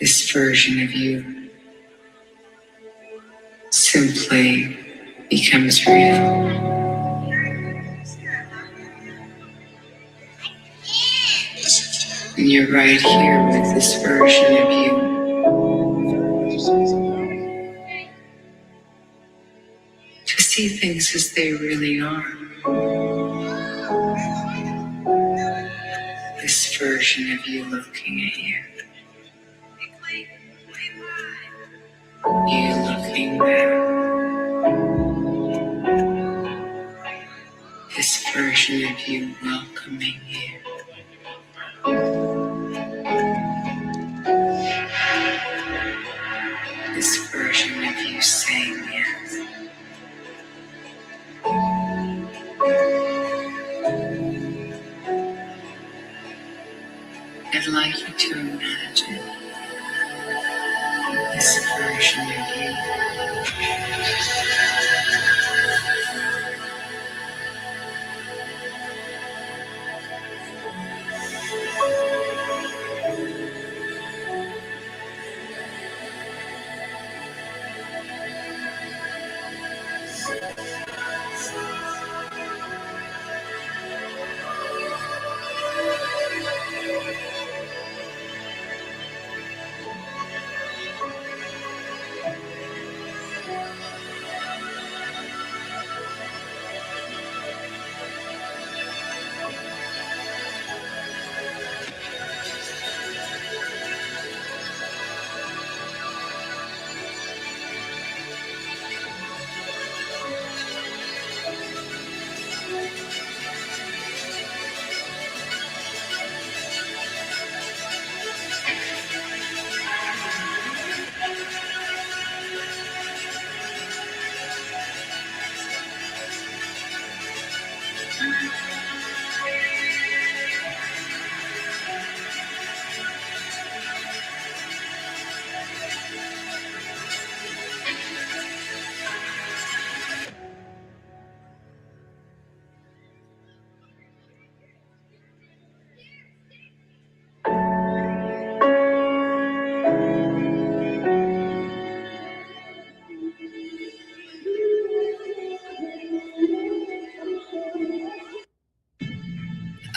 this version of you simply becomes real. And you're right here with this version of you. To see things as they really are. This version of you looking at you. You looking back. This version of you welcoming you. This version of you saying yes. I'd like you to imagine this version of you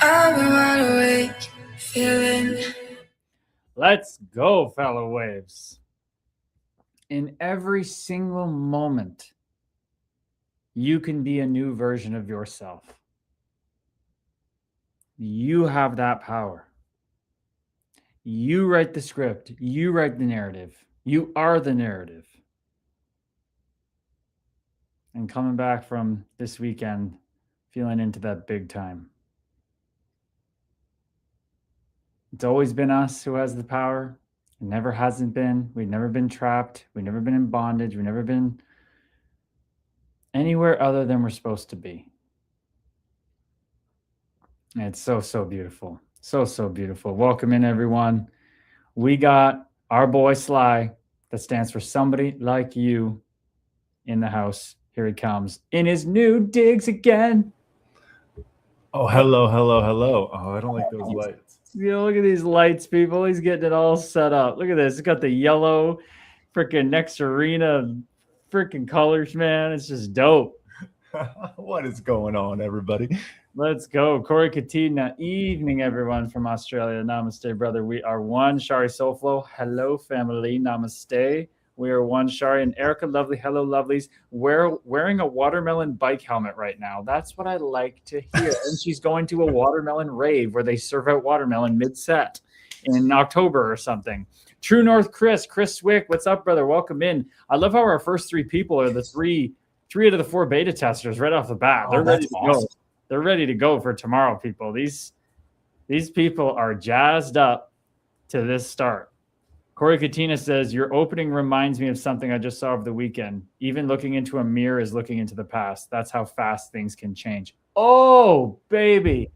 I'll be wide awake, feeling. Let's go, fellow waves. In every single moment, you can be a new version of yourself. You have that power. You write the script. You write the narrative. You are the narrative. And coming back from this weekend, feeling into that big time. It's always been us who has the power. It never hasn't been. We've never been trapped. We've never been in bondage. We've never been anywhere other than we're supposed to be. And it's so, so beautiful. So, so beautiful. Welcome in, everyone. We got our boy Sly, that stands for somebody like you, in the house. Here he comes in his new digs again. Oh, hello, hello, hello. Oh, I don't like those lights. Look at these lights, people. He's getting it all set up. Look at this. It's got the yellow freaking next arena freaking colors, man. It's just dope. What is going on, everybody? Let's go. Corey Katina. Evening, everyone from Australia. Namaste, brother. We are one. Shari Soulflow. Hello, family. Namaste. We are one. Shari and Erica. Lovely. Hello, lovelies. Wearing a watermelon bike helmet right now. That's what I like to hear. And she's going to a watermelon rave where they serve out watermelon mid-set in October or something. True North Chris Swick. What's up, brother? Welcome in. I love how our first three people are the three out of the four beta testers right off the bat. They're ready to go. They're ready to go for tomorrow, people. These people are jazzed up to this start. Corey Katina says, your opening reminds me of something I just saw over the weekend. Even looking into a mirror is looking into the past. That's how fast things can change. Oh, baby.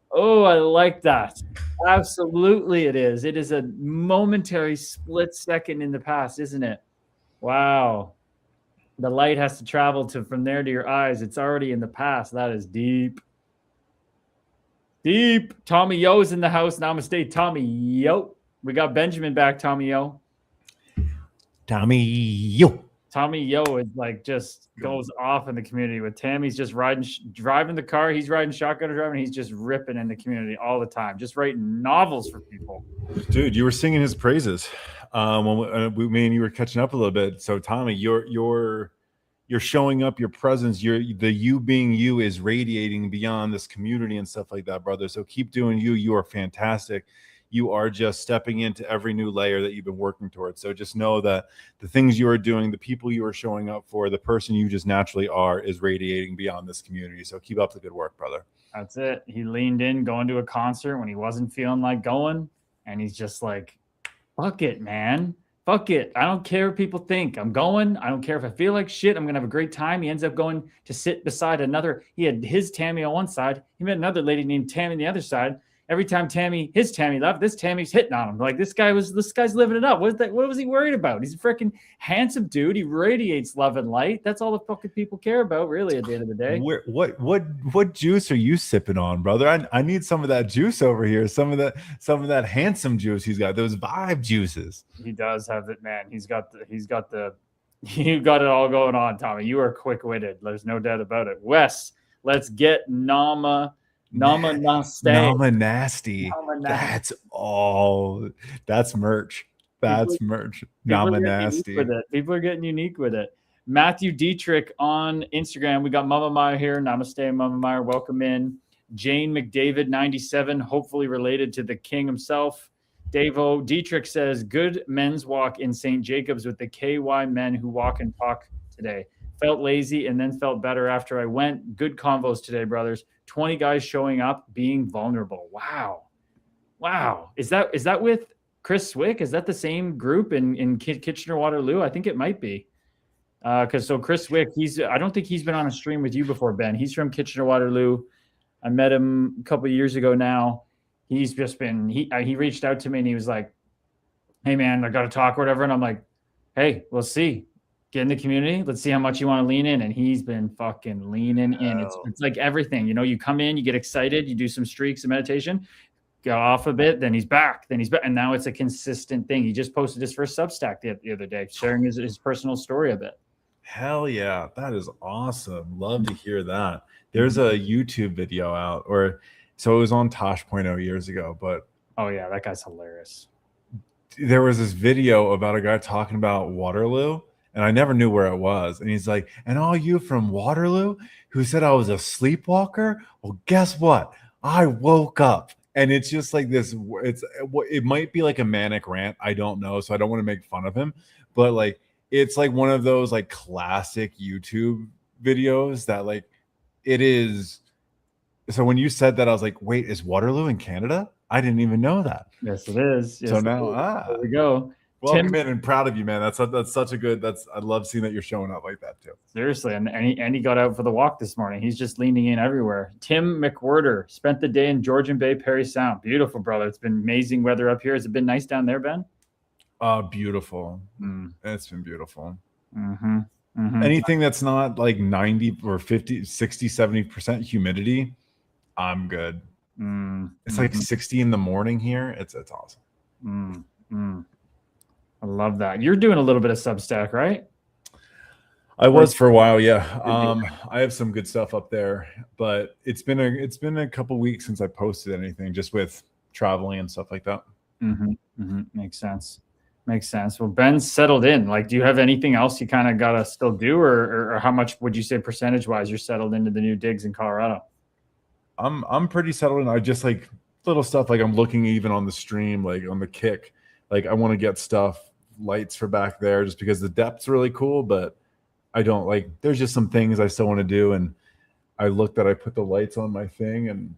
Oh, I like that. Absolutely it is. It is a momentary split second in the past, isn't it? Wow. The light has to travel from there to your eyes. It's already in the past. That is deep. Deep. Tommy Yo's in the house. Namaste, Tommy Yo. We got Benjamin back, Tommy Yo. Tommy Yo. Tommy Yo is like just goes off in the community with Tammy's just driving the car. He's riding shotgun or driving. He's just ripping in the community all the time, just writing novels for people. Dude, you were singing his praises when me and you were catching up a little bit. So Tommy, you're showing up, your presence, the you being you is radiating beyond this community and stuff like that, brother. So keep doing you. You are fantastic. You are just stepping into every new layer that you've been working towards. So just know that the things you are doing, the people you are showing up for, the person you just naturally are is radiating beyond this community. So keep up the good work, brother. That's it. He leaned in going to a concert when he wasn't feeling like going. And he's just like, fuck it, man. Fuck it. I don't care what people think. I'm going. I don't care if I feel like shit. I'm going to have a great time. He ends up going to sit beside another. He had his Tammy on one side. He met another lady named Tammy on the other side. Every time his Tammy left, this Tammy's hitting on him. Like this guy's living it up. What was he worried about? He's a freaking handsome dude. He radiates love and light. That's all the fucking people care about, really, at the end of the day. What juice are you sipping on, brother? I need some of that juice over here. Some of that handsome juice he's got. Those vibe juices. He does have it, man. You got it all going on, Tommy. You are quick-witted. There's no doubt about it. Wes, let's get Nama nasty. That's all. That's merch. That's merch. Nama nasty. People are getting unique with it. Matthew Dietrich on Instagram. We got Mama Meyer here. Namaste, Mama Meyer. Welcome in. Jane McDavid 97, hopefully related to the king himself. Davo Dietrich says, good men's walk in St. Jacobs with the KY men who walk and talk today. Felt lazy and then felt better after I went. Good convos today, brothers. 20 guys showing up, being vulnerable. Wow. Is that with Chris Swick? Is that the same group in Kitchener-Waterloo? I think it might be. Because Chris Swick, I don't think he's been on a stream with you before, Ben. He's from Kitchener-Waterloo. I met him a couple of years ago now. He's just been, he reached out to me and he was like, hey man, I got to talk or whatever. And I'm like, hey, we'll see. Get in the community. Let's see how much you want to lean in. And he's been fucking leaning in. It's like everything, you come in, you get excited, you do some streaks of meditation, go off a bit, then he's back, and now it's a consistent thing. He just posted his first Substack the other day, sharing his personal story a bit. Hell yeah. That is awesome. Love to hear that. There's a YouTube video out, so it was on Tosh.0 years ago, but oh yeah, that guy's hilarious. There was this video about a guy talking about Waterloo, and I never knew where it was. And he's like, and all you from Waterloo who said I was a sleepwalker? Well, guess what? I woke up. And it's just like this. It might be like a manic rant. I don't know. So I don't want to make fun of him. But like, it's like one of those like classic YouTube videos that like it is. So when you said that, I was like, wait, is Waterloo in Canada? I didn't even know that. Yes, it is. Yes, so now, there we go. Welcome in and proud of you, man. That's such a good. I love seeing that you're showing up like that too. Seriously, and he got out for the walk this morning. He's just leaning in everywhere. Tim McWhirter spent the day in Georgian Bay, Parry Sound. Beautiful, brother. It's been amazing weather up here. Has it been nice down there, Ben? Beautiful. It's been beautiful. Mm-hmm. Anything that's not like 90 or 50, 60, 70% humidity, I'm good. It's like 60 in the morning here. It's awesome. I love that. You're doing a little bit of Substack, right? I was for a while, yeah. I have some good stuff up there, but it's been a couple weeks since I posted anything, just with traveling and stuff like that. Makes sense. Well, Ben's settled in. Like, do you have anything else you kind of gotta still do, or how much would you say percentage-wise you're settled into the new digs in Colorado? I'm pretty settled in. I just like little stuff, like I'm looking even on the stream, like on the kick, like I want to get lights for back there just because the depth's really cool, but I don't like, there's just some things I still want to do. And I looked at, I put the lights on my thing and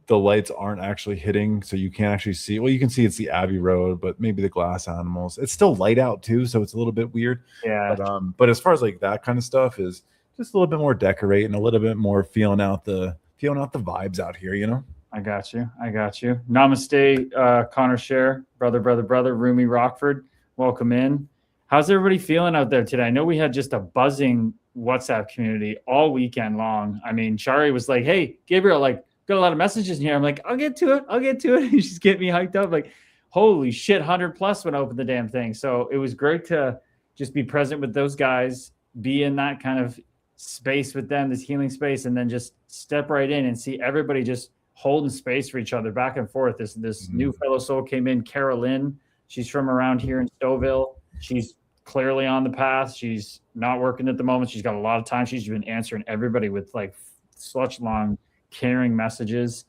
the lights aren't actually hitting. So you can't actually see, well, you can see it's the Abbey Road, but maybe the glass animals, it's still light out too. So it's a little bit weird. Yeah. But as far as like that kind of stuff is just a little bit more decorating, a little bit more feeling out the vibes out here, I got you. Namaste, Connor Share, brother, Rumi Rockford. Welcome in. How's everybody feeling out there today? I know we had just a buzzing WhatsApp community all weekend long. I mean, Shari was like, hey, Gabriel, like, got a lot of messages in here. I'm like, I'll get to it. You just get me hyped up. Like, holy shit, 100 plus when I opened the damn thing. So it was great to just be present with those guys, be in that kind of space with them, this healing space, and then just step right in and see everybody just holding space for each other back and forth. This new fellow soul came in, Carolyn. She's from around here in Stouffville. She's clearly on the path. She's not working at the moment. She's got a lot of time. She's been answering everybody with like such long, caring messages.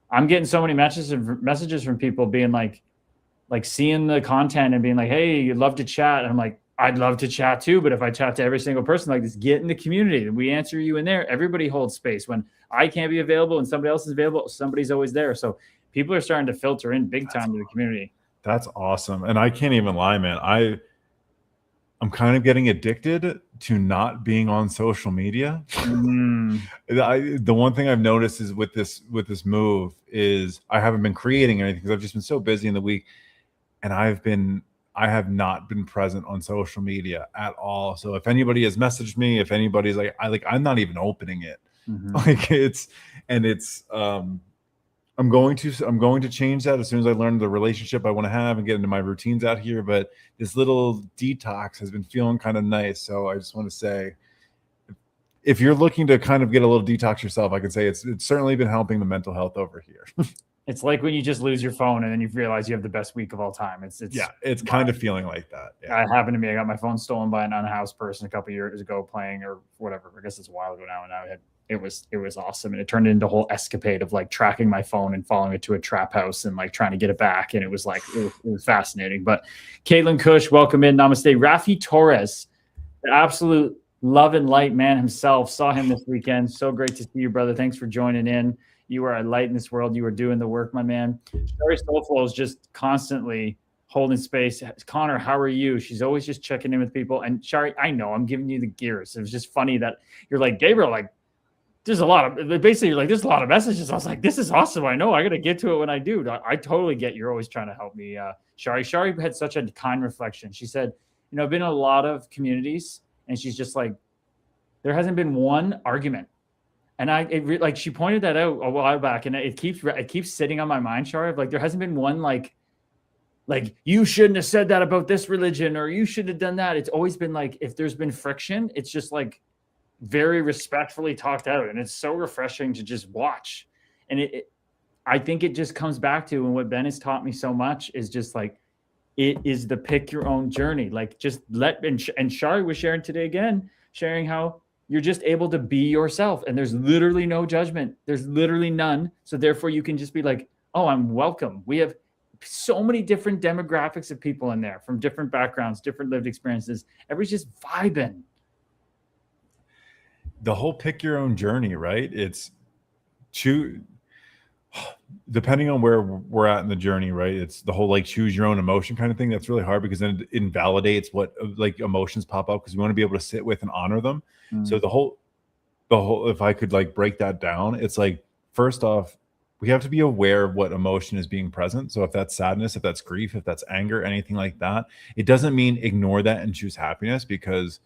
I'm getting so many messages from people being like seeing the content and being like, hey, you'd love to chat. And I'm like, I'd love to chat too, but if I chat to every single person like this, get in the community. We answer you in there. Everybody holds space. When I can't be available and somebody else is available, somebody's always there. So people are starting to filter in big time to the community. That's awesome. And I can't even lie, man. I'm kind of getting addicted to not being on social media. The one thing I've noticed is with this move is I haven't been creating anything because I've just been so busy in the week, and I have not been present on social media at all. So if anybody has messaged me, if anybody's I'm not even opening it. I'm going to change that as soon as I learn the relationship I want to have and get into my routines out here. But this little detox has been feeling kind of nice. So I just want to say, if you're looking to kind of get a little detox yourself, I can say it's certainly been helping the mental health over here. It's like when you just lose your phone and then you realize you have the best week of all time. It's kind of feeling like that. Yeah. It happened to me. I got my phone stolen by an unhoused person a couple years ago playing or whatever. I guess it's a while ago now. And it was awesome. And it turned into a whole escapade of like tracking my phone and following it to a trap house and like trying to get it back. And it was like, it was fascinating. But Caitlin Cush, welcome in. Namaste. Rafi Torres, the absolute love and light man himself. Saw him this weekend. So great to see you, brother. Thanks for joining in. You are a light in this world. You are doing the work, my man. Shari Soulflow is just constantly holding space. Connor, how are you? She's always just checking in with people. And Shari, I know I'm giving you the gears. It was just funny that you're like, Gabriel, like, there's a lot of messages. I was like, this is awesome. I know I got to get to it when I do. I totally get you're always trying to help me. Shari had such a kind reflection. She said, I've been in a lot of communities, and she's just like, there hasn't been one argument. And she pointed that out a while back, and it keeps sitting on my mind, Shari. Like there hasn't been one like you shouldn't have said that about this religion, or you should have done that. It's always been like, if there's been friction, it's just like very respectfully talked out, and it's so refreshing to just watch. And I think it just comes back to, and what Ben has taught me so much is just like, it is the pick your own journey. Like just and Shari was sharing today again, sharing how you're just able to be yourself, and there's literally no judgment. There's literally none. So therefore you can just be like, oh, I'm welcome. We have so many different demographics of people in there from different backgrounds, different lived experiences. Everybody's just vibing. The whole pick your own journey, right? It's depending on where we're at in the journey, right? It's the whole like choose your own emotion kind of thing. That's really hard because then it invalidates what like emotions pop up, because we want to be able to sit with and honor them. So the whole, if I could like break that down, it's like, first off, we have to be aware of what emotion is being present. So if that's sadness, if that's grief, if that's anger, anything like that, it doesn't mean ignore that and choose happiness, because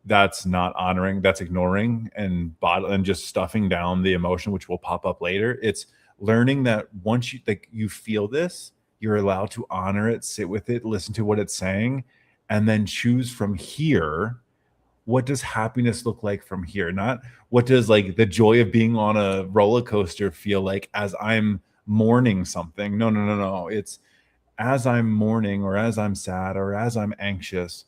that's not honoring, that's ignoring and just stuffing down the emotion, which will pop up later. It's learning that once you feel this, you're allowed to honor it, sit with it, listen to what it's saying, and then choose from here. What does happiness look like from here? Not what does like the joy of being on a roller coaster feel like as I'm mourning something. No. It's as I'm mourning, or as I'm sad, or as I'm anxious,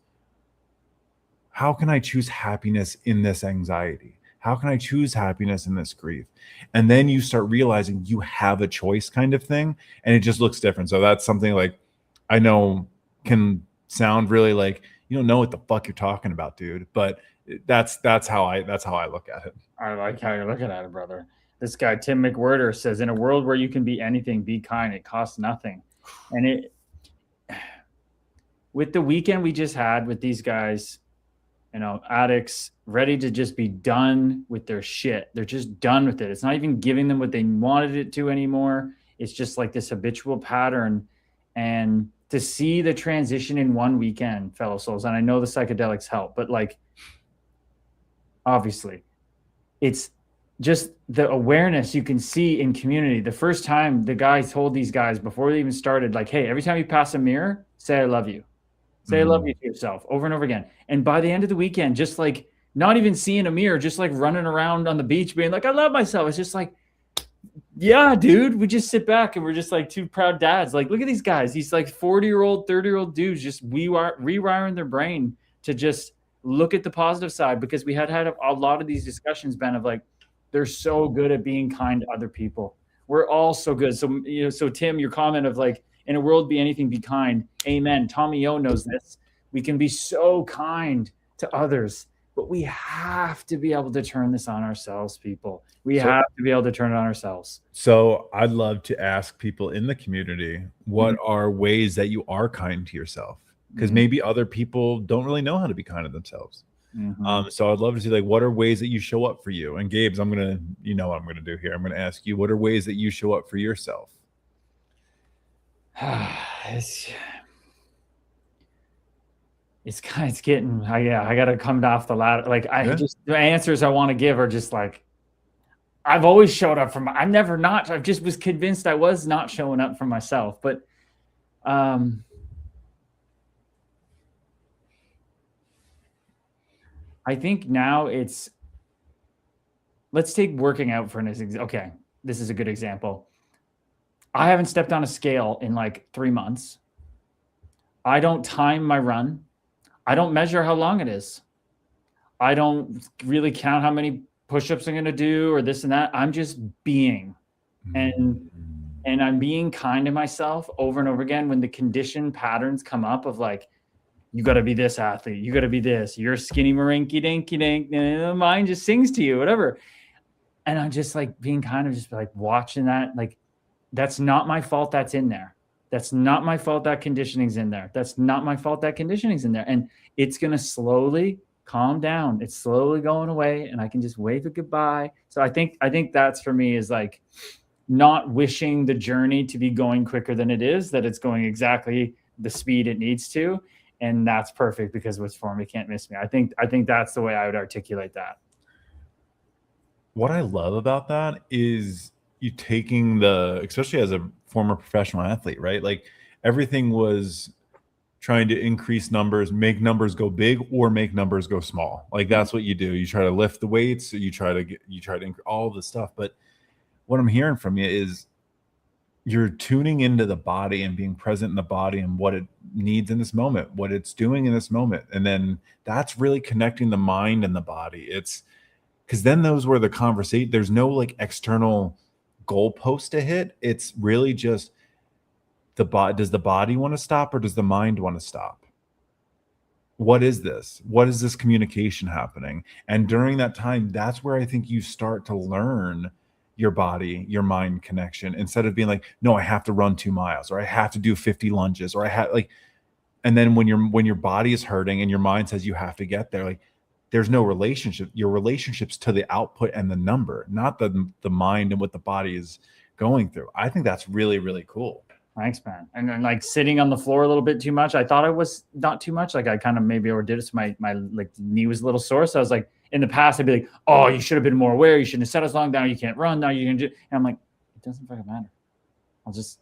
how can I choose happiness in this anxiety? How can I choose happiness in this grief? And then you start realizing you have a choice, kind of thing. And it just looks different. So that's something like, I know can sound really like, you don't know what the fuck you're talking about, dude. But that's how I look at it. I like how you're looking at it, brother. This guy, Tim McWhirter, says, in a world where you can be anything, be kind. It costs nothing. And with the weekend we just had with these guys, addicts ready to just be done with their shit. They're just done with it. It's not even giving them what they wanted it to anymore. It's just like this habitual pattern. And to see the transition in one weekend, fellow souls, and I know the psychedelics help, but like, obviously, it's just the awareness you can see in community. The first time the guy told these guys before they even started, like, hey, every time you pass a mirror, say I love you. Say I love you to yourself over and over again. And by the end of the weekend, just like not even seeing a mirror, just like running around on the beach being like, I love myself. It's just like, yeah, dude, we just sit back and we're just like two proud dads. Like, look at these guys. These like 40-year-old, 30-year-old dudes just rewiring their brain to just look at the positive side, because we had a lot of these discussions, Ben, of like, they're so good at being kind to other people. We're all so good. So, so Tim, your comment of like, in a world be anything, be kind. Amen. Tommy O knows this. We can be so kind to others, but we have to be able to turn this on ourselves, people. We have to be able to turn it on ourselves. So I'd love to ask people in the community, what are ways that you are kind to yourself? Because maybe other people don't really know how to be kind to themselves. So I'd love to see, like, what are ways that you show up for you? And Gabe's, I'm gonna, you know what I'm gonna do here. I'm gonna ask you, what are ways that you show up for yourself? It's getting, I got to come off the ladder. Like, the answers I want to give are just like, I've always showed up for I just was convinced I was not showing up for myself. But I think now let's take working out for an example. Okay, this is a good example. I haven't stepped on a scale in like 3 months. I don't time my run. I don't measure how long it is. I don't really count how many push-ups I'm going to do or this and that. I'm just being. And I'm being kind to myself over and over again when the conditioned patterns come up of like, you got to be this athlete. You got to be this. You're skinny marinky dinky dink. The mind just sings to you, whatever. And I'm just like being kind of just like watching that. Like, that's not my fault that's in there. That's not my fault that conditioning's in there. That's not my fault that conditioning's in there. And it's going to slowly calm down. It's slowly going away and I can just wave it goodbye. So I think that's for me is like not wishing the journey to be going quicker than it is, that it's going exactly the speed it needs to. And that's perfect because what's for me can't miss me. I think that's the way I would articulate that. What I love about that is you taking especially as a former professional athlete, right? Like, everything was trying to increase numbers, make numbers go big or make numbers go small. Like, that's what you do. You try to lift the weights, you try to all the stuff. But what I'm hearing from you is you're tuning into the body and being present in the body and what it needs in this moment, what it's doing in this moment. And then that's really connecting the mind and the body. It's because then those were the conversation. There's no like external goalpost to hit. It's really just does the body want to stop or does the mind want to stop? What is this? What is this communication happening? And during that time, that's where I think you start to learn your body, your mind connection, instead of being like, no, I have to run 2 miles or I have to do 50 lunges or I have like, and then when your body is hurting and your mind says you have to get there, like, there's no relationship. Your relationship's to the output and the number, not the mind and what the body is going through. I think that's really, really cool. Thanks, man. And then like sitting on the floor a little bit too much. I thought I was not too much. Like I kind of maybe overdid it. So my like knee was a little sore. So I was like, in the past, I'd be like, oh, you should have been more aware. You shouldn't have set as long. Now you can't run. Now you can do. And I'm like, it doesn't fucking matter. I'll just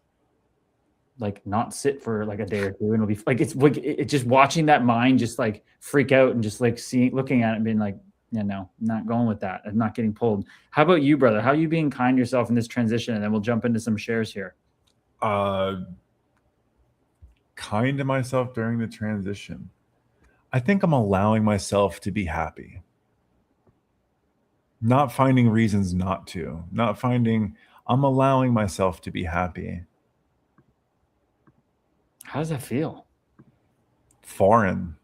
like not sit for like a day or two. And it'll be like, it's just watching that mind just like freak out and just like looking at it and being like, yeah, no, I'm not going with that. I'm not getting pulled. How about you, brother? How are you being kind to yourself in this transition? And then we'll jump into some shares here. Kind to myself during the transition. I think I'm allowing myself to be happy. Not finding reasons not to. I'm allowing myself to be happy. How does that feel? Foreign.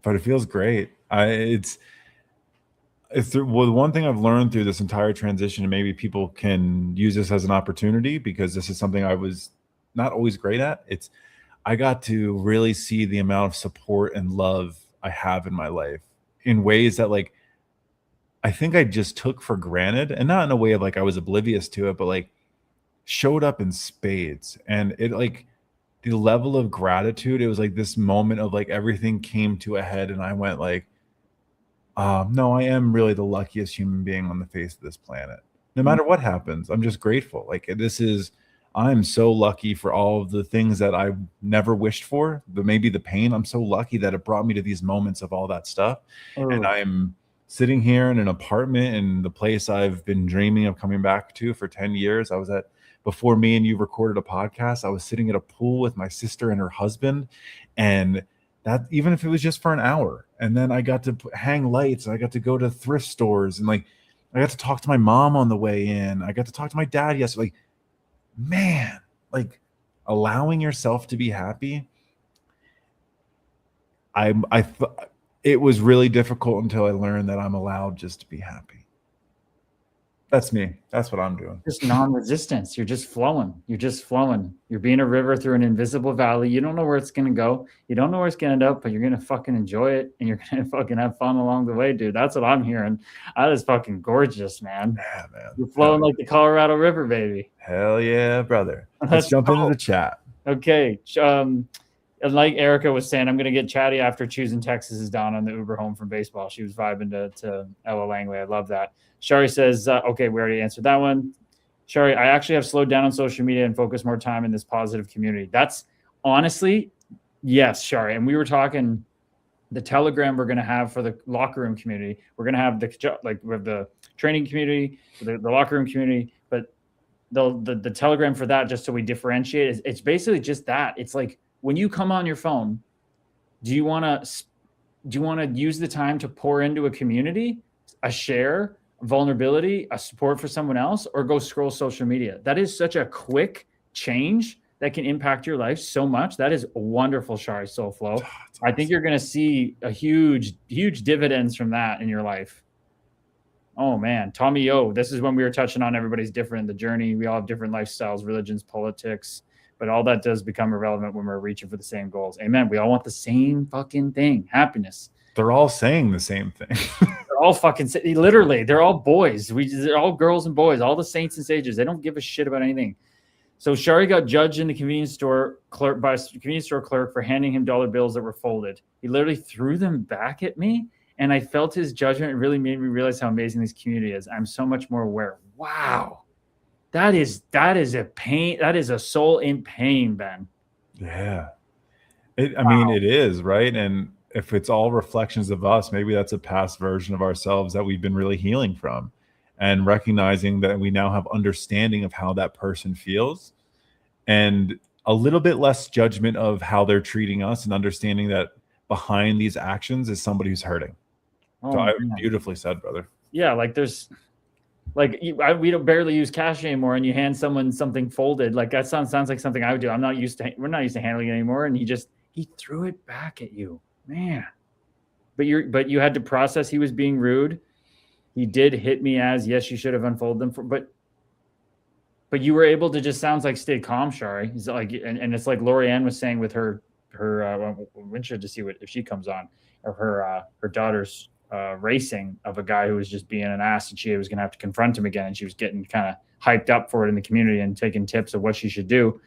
But it feels great. It's one thing I've learned through this entire transition, and maybe people can use this as an opportunity because this is something I was not always great at. I got to really see the amount of support and love I have in my life in ways that like I think I just took for granted, and not in a way of like I was oblivious to it, but like showed up in spades. And it like the level of gratitude, it was like this moment of like everything came to a head and I went like, No, I am really the luckiest human being on the face of this planet. No matter what happens, I'm just grateful. Like I'm so lucky for all of the things that I never wished for. Maybe the pain. I'm so lucky that it brought me to these moments of all that stuff. And Oh, I'm sitting here in an apartment in the place I've been dreaming of coming back to for 10 years. I was at before me and you recorded a podcast. I was sitting at a pool with my sister and her husband, and that even if it was just for an hour, and then I got to hang lights, and I got to go to thrift stores, and like I got to talk to my mom on the way in. I got to talk to my dad yesterday. Like, man, like allowing yourself to be happy. It was really difficult until I learned that I'm allowed just to be happy. That's me. That's what I'm doing. just non-resistance. You're just flowing. You're just flowing. You're being a river through an invisible valley. You don't know where it's gonna go. You don't know where it's gonna end up, but you're gonna fucking enjoy it, and you're gonna fucking have fun along the way, dude. That's what I'm hearing. That is fucking gorgeous, man. Yeah, man. You're flowing like the Colorado River, baby. Hell yeah, brother. Let's Let's jump into go. the chat. Okay. And like Erica was saying, I'm gonna get chatty after choosing Texas is down on the Uber home from baseball. She was vibing to Ella Langley. I love that. Shari says, okay, we already answered that one. Shari, I actually have slowed down on social media and focused more time in this positive community. That's honestly, yes, Shari. And we were talking the Telegram we're going to have for the locker room community. We're going to have we have the training community, the locker room community, but the Telegram for that, just so we differentiate, it's basically just that. It's like when you come on your phone, do you want to use the time to pour into a community, a share, vulnerability, a support for someone else, or go scroll social media? That is such a quick change that can impact your life so much. That is wonderful, Shari Soulflow. Awesome. I think you're going to see a huge dividends from that in your life. Oh man, Tommy O, this is when we were touching on everybody's different in the journey. We all have different lifestyles, religions, politics, but all that does become irrelevant when we're reaching for the same goals. Amen. We all want the same fucking thing, happiness. They're all saying the same thing. They're all fucking, literally, they're all boys. They're all girls and boys, all the saints and sages. They don't give a shit about anything. So Shari got judged in the convenience store clerk by a convenience store clerk for handing him dollar bills that were folded. He literally threw them back at me, and I felt his judgment. It really made me realize how amazing this community is. I'm so much more aware. Wow. That is a pain. That is a soul in pain, Ben. Yeah. I mean, it is, right? And if it's all reflections of us, maybe that's a past version of ourselves that we've been really healing from, and recognizing that we now have understanding of how that person feels and a little bit less judgment of how they're treating us, and understanding that behind these actions is somebody who's hurting. So beautifully said, brother. Yeah, like there's we don't barely use cash anymore, and you hand someone something folded, like that sounds like something I would do. We're not used to handling it anymore, and he threw it back at you, man. But you had to process he was being rude. He did hit me as, yes, you should have unfolded them but you were able to just, sounds like, stay calm, Shari. It's like, and it's like Lorianne was saying with her we're interested to see if she comes on, of her daughter's racing of a guy who was just being an ass, and she was going to have to confront him again, and she was getting kind of hyped up for it in the community and taking tips of what she should do.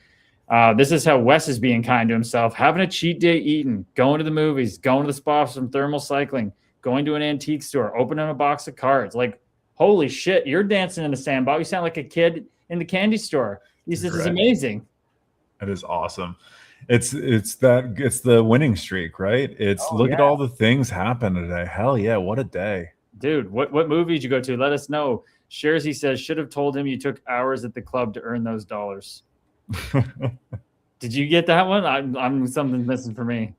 This is how Wes is being kind to himself, having a cheat day eating, going to the movies, going to the spa for some thermal cycling, going to an antique store, opening a box of cards. Like, holy shit, you're dancing in the sandbox. You sound like a kid in the candy store. This is amazing. It is awesome. It's the winning streak, right? It's look at all the things happen today. Hell yeah, what a day. Dude, what movie did you go to? Let us know. Shersey says, should have told him you took hours at the club to earn those dollars. Did you get that one? I'm something missing for me.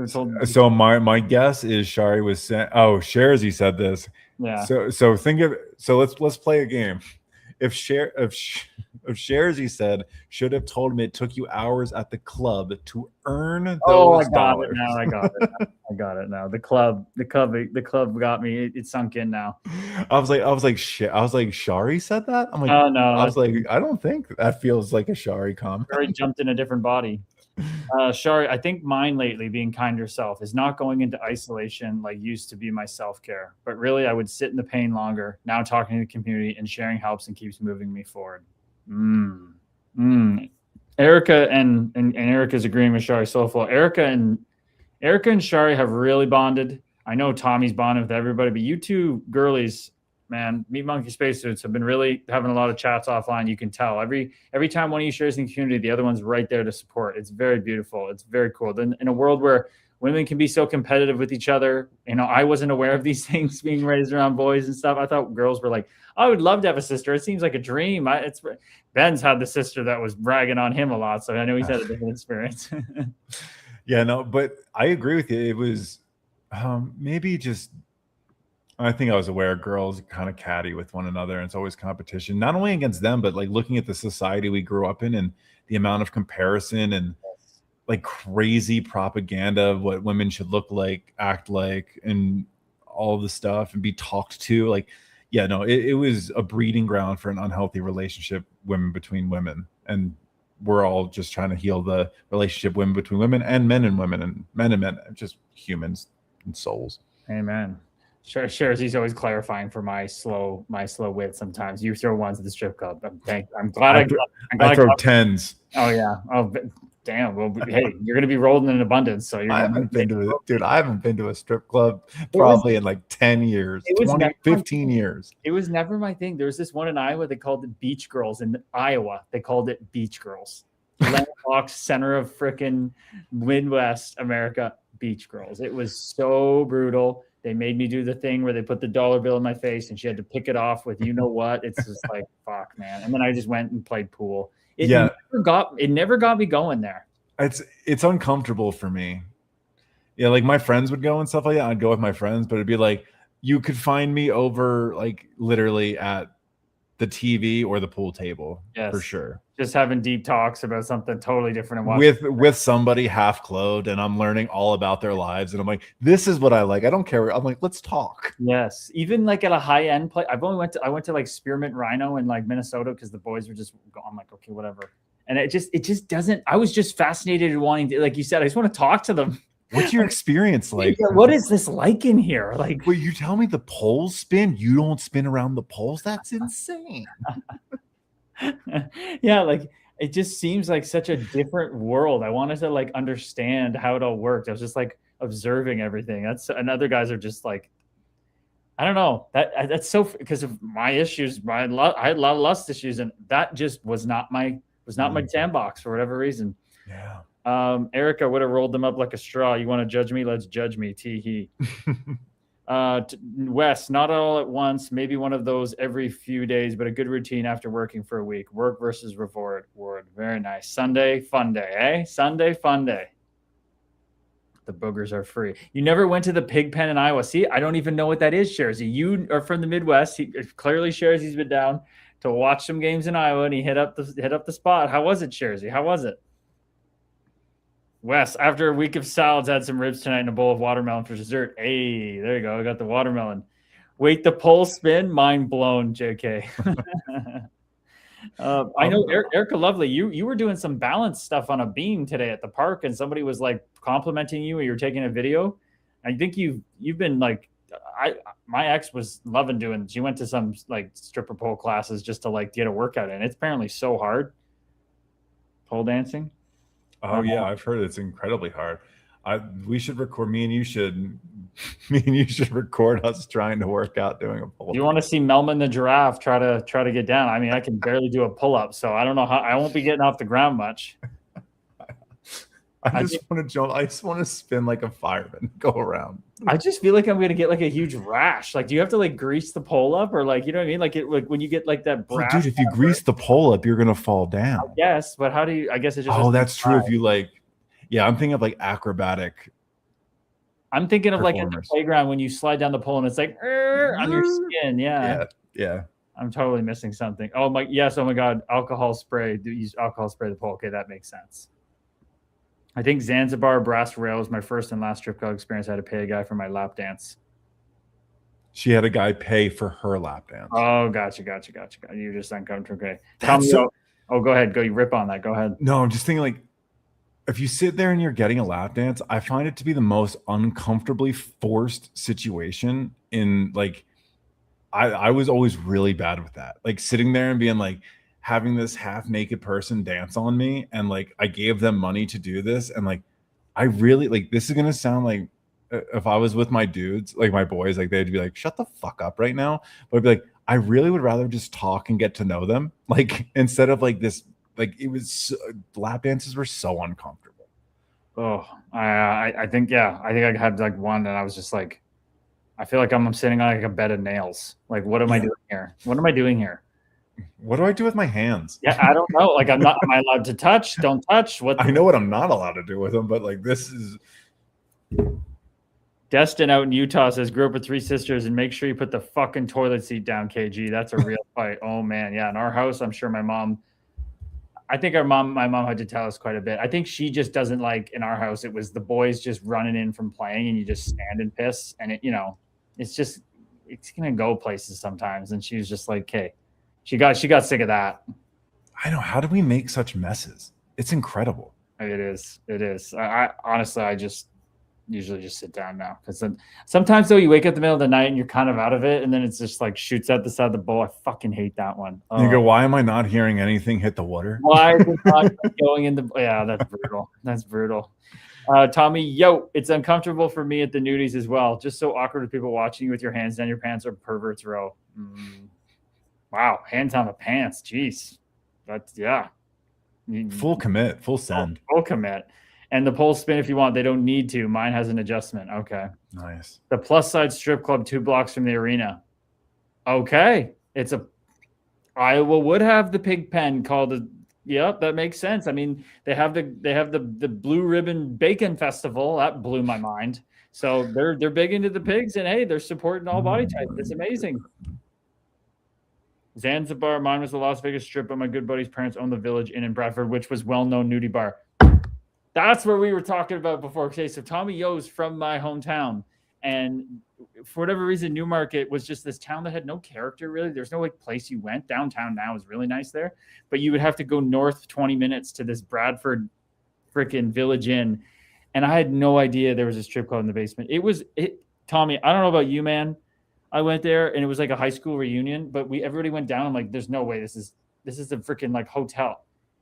So my guess is Shari was saying, oh, Shersey said this. Yeah. So think of it. So let's play a game. If Shersey said, should have told me it took you hours at the club to earn those dollars. I got it now. The club got me. It sunk in now. I was like, shit. I was like, Shari said that? I'm like, oh no. I was like, I don't think that feels like a Shari comment. Shari jumped in a different body. Shari, I think mine lately, being kind to yourself, is not going into isolation like used to be my self-care, but really I would sit in the pain longer. Now talking to the community and sharing helps and keeps moving me forward. Erica and Erica's agreeing with Shari Soulful. Erica and Shari have really bonded. I know Tommy's bonding with everybody, but you two girlies, man, Meat Monkey Spacesuits have been really having a lot of chats offline. You can tell every time one of you shares in the community, the other one's right there to support. It's very beautiful. It's very cool. Then in a world where women can be so competitive with each other, I wasn't aware of these things being raised around boys and stuff. I thought girls were like, I would love to have a sister. It seems like a dream. Ben's had the sister that was bragging on him a lot, so I know he's had a different experience. Yeah, no, but I agree with you. It was maybe just, I think I was aware girls are kind of catty with one another, and it's always competition, not only against them, but like looking at the society we grew up in and the amount of comparison and like crazy propaganda of what women should look like, act like, and all the stuff, and be talked to. Like, yeah, no, it was a breeding ground for an unhealthy relationship between women. And we're all just trying to heal the relationship women between women and men and women and men, just humans and souls. Amen. Sure, he's always clarifying for my slow wit. Sometimes you throw ones at the strip club. I'm glad I throw tens. Oh yeah. Oh damn. Well, hey, you're gonna be rolling in abundance. So I haven't been to a strip club probably in like 10 years. 15 years. It was never my thing. There was this one in Iowa. They called it Beach Girls. In Iowa, they called it Beach Girls. Landlocked center of frickin' Midwest America. Beach Girls. It was so brutal. They made me do the thing where they put the dollar bill in my face and she had to pick it off with what. It's just like, fuck, man. And then I just went and played pool. It never got me going there. It's uncomfortable for me. Yeah, like my friends would go and stuff like that. I'd go with my friends, but it'd be like you could find me over like literally at the TV or the pool table. Yes, for sure. Just having deep talks about something totally different and with somebody half clothed, and I'm learning all about their lives, and I'm like, this is what I like. I don't care. I'm like, let's talk. Yes, even like at a high end place. I went to like Spearmint Rhino in like Minnesota because the boys were just. I'm like, okay, whatever. And it just doesn't. I was just fascinated and wanting to, like you said, I just want to talk to them. What's your experience like? What is this like in here? Like, wait, you tell me the poles spin? You don't spin around the poles? That's insane. Yeah, like it just seems like such a different world. I wanted to like understand how it all worked. I was just like observing everything. And other guys are just like, I don't know. That's so, because of my issues. I had a lot of lust issues, and that just was not my sandbox for whatever reason. Yeah. Erica would have rolled them up like a straw. You want to judge me? Let's judge me. Tee Wes, not all at once, maybe one of those every few days, but a good routine after working for a week. Work versus reward. Very nice. Sunday fun day, eh? Sunday fun day. The boogers are free. You never went to the pig pen in Iowa. See, I don't even know what that is, Sharzy. You are from the Midwest. Clearly Sharzy's been down to watch some games in Iowa, and he hit up the spot. How was it, Sharzy? How was it? Wes, after a week of salads, had some ribs tonight and a bowl of watermelon for dessert. Hey, there you go. I got the watermelon. Wait, the pole spin? Mind blown, JK. I know, Erica Lovely, you were doing some balance stuff on a beam today at the park, and somebody was like complimenting you, or you're taking a video. I think you've been like, my ex was loving doing. She went to some like stripper pole classes just to like get a workout in. It's apparently so hard. Pole dancing. Oh yeah, I've heard it's incredibly hard. We should record. Me and you should record us trying to work out doing a pull-up. You want to see Melman the giraffe try to get down? I mean, I can barely do a pull-up, so I don't know how. I won't be getting off the ground much. I just want to jump. I just want to spin like a fireman, go around. I just feel like I'm gonna get like a huge rash. Like, do you have to like grease the pole up, or like, you know what I mean? Like when you get like that. Well, dude, if you grease the pole up, you're gonna fall down. Yes, but how do you? I guess it just. Oh, that's true. If you like, yeah, I'm thinking of like acrobatic. I'm thinking of like at the playground when you slide down the pole and it's like on your skin. Yeah. I'm totally missing something. Oh my, yes. Oh my God, alcohol spray. Use alcohol spray the pole. Okay, that makes sense. I think Zanzibar brass rail was my first and last strip club experience. I had to pay a guy for my lap dance. She had a guy pay for her lap dance. Oh, gotcha. You're just uncomfortable. Okay. Tell me. Oh, go ahead. Go. You rip on that. Go ahead. No, I'm just thinking like, if you sit there and you're getting a lap dance, I find it to be the most uncomfortably forced situation. In like, I was always really bad with that. Like sitting there and being like, having this half naked person dance on me, and like I gave them money to do this, and like I really like, this is gonna sound like if I was with my dudes, like my boys, like they'd be like, shut the fuck up right now. But I'd be like, I really would rather just talk and get to know them. Like instead of like this, like it was lap dances were so uncomfortable. Oh, I think, yeah, I think I had like one and I was just like, I feel like I'm sitting on like a bed of nails. Like, what am I doing here? What am I doing here? What do I do with my hands? Yeah, I don't know. Like, am I allowed to touch? Don't touch. What? I know what I'm not allowed to do with them, but like this is. Destin out in Utah says, grew up with 3 sisters and make sure you put the fucking toilet seat down, KG. That's a real fight. Oh man. Yeah. In our house, I'm sure my mom had to tell us quite a bit. I think she just doesn't like, in our house, it was the boys just running in from playing and you just stand and piss. And it, you know, it's going to go places sometimes. And she was just like, hey, she got sick of that. I know. How do we make such messes? It's incredible. It is. I honestly, I just usually just sit down now, because then sometimes though you wake up in the middle of the night and you're kind of out of it, and then it's just like shoots out the side of the bowl. I fucking hate that one. You go, why am I not hearing anything hit the water? Why is it not going in the? Yeah, that's brutal. That's brutal. Tommy, yo, it's uncomfortable for me at the nudies as well. Just so awkward with people watching you with your hands down your pants or perverts row. Wow, hands on the pants. Jeez, that's yeah. Full commit, full send. Full commit. And the poll spin if you want. They don't need to. Mine has an adjustment. Okay. Nice. The Plus Side Strip Club 2 blocks from the arena. Okay. Iowa would have the pig pen called a. Yep, that makes sense. I mean, they have the Blue Ribbon Bacon Festival. That blew my mind. So they're big into the pigs, and hey, they're supporting all body types. It's amazing. Zanzibar, mine was the Las Vegas Strip, but my good buddy's parents owned the Village Inn in Bradford, which was well-known nudie bar. That's where we were talking about before. Okay, so Tommy Yo's from my hometown, and for whatever reason, Newmarket was just this town that had no character, really. There's no like place you went. Downtown now is really nice there, but you would have to go north 20 minutes to this Bradford freaking Village Inn, and I had no idea there was a strip club in the basement. Tommy, I don't know about you, man. I went there, and it was like a high school reunion, but everybody went down. I'm like, there's no way this is a freaking like hotel.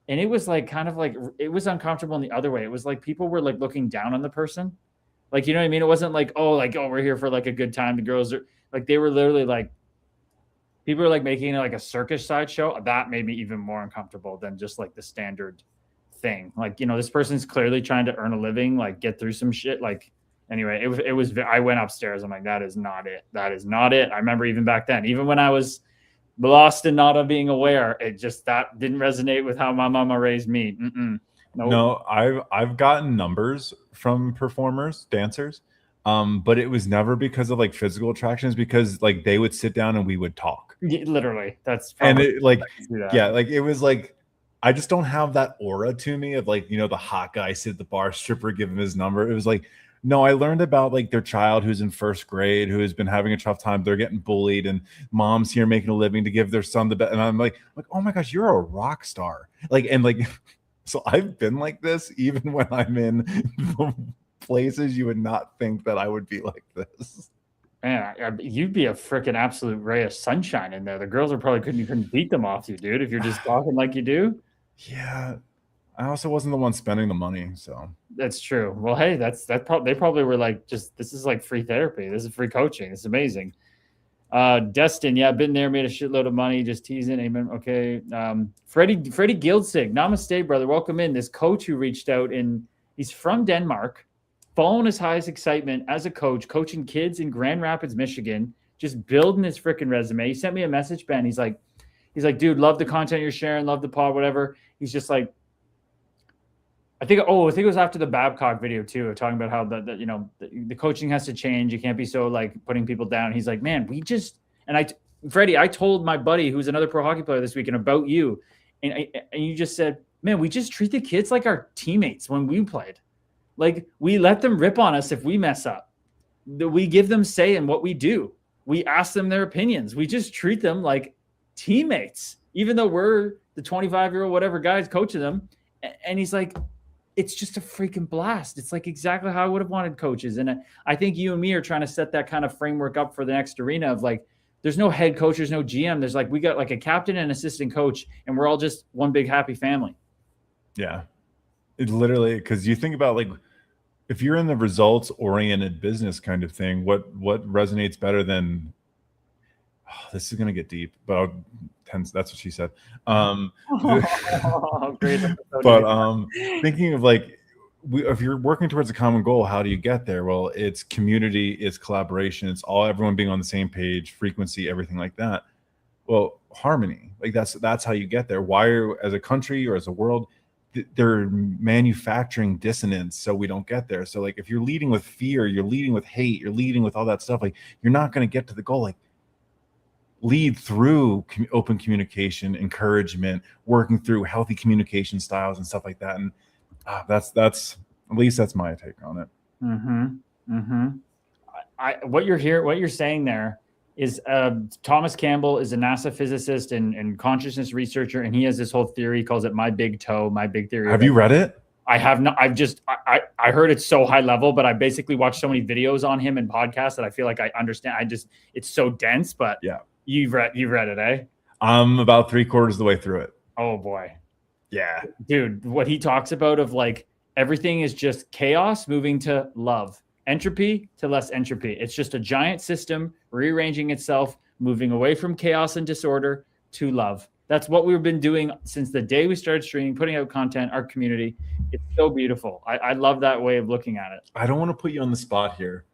And it was like kind of like it was uncomfortable in the other way. It was like people were like looking down on the person. Like, you know what I mean? It wasn't like, oh, we're here for like a good time. The girls are like, they were literally like, people were like making it like a circus sideshow. That made me even more uncomfortable than just like the standard thing. Like, you know, this person's clearly trying to earn a living, like get through some shit. Like, anyway, it was, I went upstairs. I'm like, that is not it. That is not it. I remember even back then, even when I was lost and not being aware, it just, that didn't resonate with how my mama raised me. Nope. No, I've gotten numbers from performers, dancers, but it was never because of like physical attractions, because like they would sit down and we would talk. Yeah, literally, that's and it like yeah, like it was like, I just don't have that aura to me of like, you know, the hot guy sit at the bar, stripper give him his number. It was like, no, I learned about like their child who's in first grade, who has been having a tough time. They're getting bullied, and mom's here making a living to give their son the best. And I'm like, oh my gosh, you're a rock star. Like, and like, so I've been like this even when I'm in the places you would not think that I would be like this. Man, you'd be a freaking absolute ray of sunshine in there. The girls are probably couldn't beat them off you, dude, if you're just talking like you do. Yeah. I also wasn't the one spending the money, so that's true. Well, hey, they probably were like, just, this is like free therapy. This is free coaching. This is amazing. Destin, yeah, been there, made a shitload of money, just teasing. Amen. Okay. Freddie Gildsig, namaste, brother. Welcome in. This coach who reached out, and he's from Denmark, following his highest excitement as a coach, coaching kids in Grand Rapids, Michigan, just building his freaking resume. He sent me a message, Ben. He's like, dude, love the content you're sharing, love the pod, whatever. He's just like, I think it was after the Babcock video too, talking about how the coaching has to change. You can't be so like putting people down. He's like, man, Freddie, I told my buddy who's another pro hockey player this weekend about you, and you just said, man, we just treat the kids like our teammates when we played. Like, we let them rip on us if we mess up. We give them say in what we do. We ask them their opinions. We just treat them like teammates, even though we're the 25-year-old whatever guys coaching them. And he's like, it's just a freaking blast. It's like exactly how I would have wanted coaches. And I think you and me are trying to set that kind of framework up for the next arena of like, there's no head coach, there's no GM. There's like, we got like a captain and assistant coach, and we're all just one big happy family. Yeah. It literally, because you think about like, if you're in the results oriented business kind of thing, what resonates better than this is going to get deep, but that's what she said. Great. But thinking of like, if you're working towards a common goal, how do you get there? Well, it's community, it's collaboration, it's everyone being on the same page, frequency, everything like that. Well, harmony, like that's how you get there. Why, as a country or as a world, they're manufacturing dissonance so we don't get there. So like, if you're leading with fear, you're leading with hate, you're leading with all that stuff, like you're not going to get to the goal. Like, lead through open communication, encouragement, working through healthy communication styles and stuff like that. And that's at least that's my take on it. What you're saying there is Thomas Campbell is a NASA physicist and consciousness researcher, and he has this whole theory. He calls it my big toe, my big theory. Have you read it? I have not. I heard it's so high level, but I basically watched so many videos on him and podcasts that I feel like I understand. It's so dense, but yeah. You've read it, eh? I'm about 3/4 of the way through it. Oh boy. Yeah. Dude, what he talks about of like everything is just chaos moving to love, entropy to less entropy. It's just a giant system rearranging itself, moving away from chaos and disorder to love. That's what we've been doing since the day we started streaming, putting out content, our community. It's so beautiful. I love that way of looking at it. I don't want to put you on the spot here,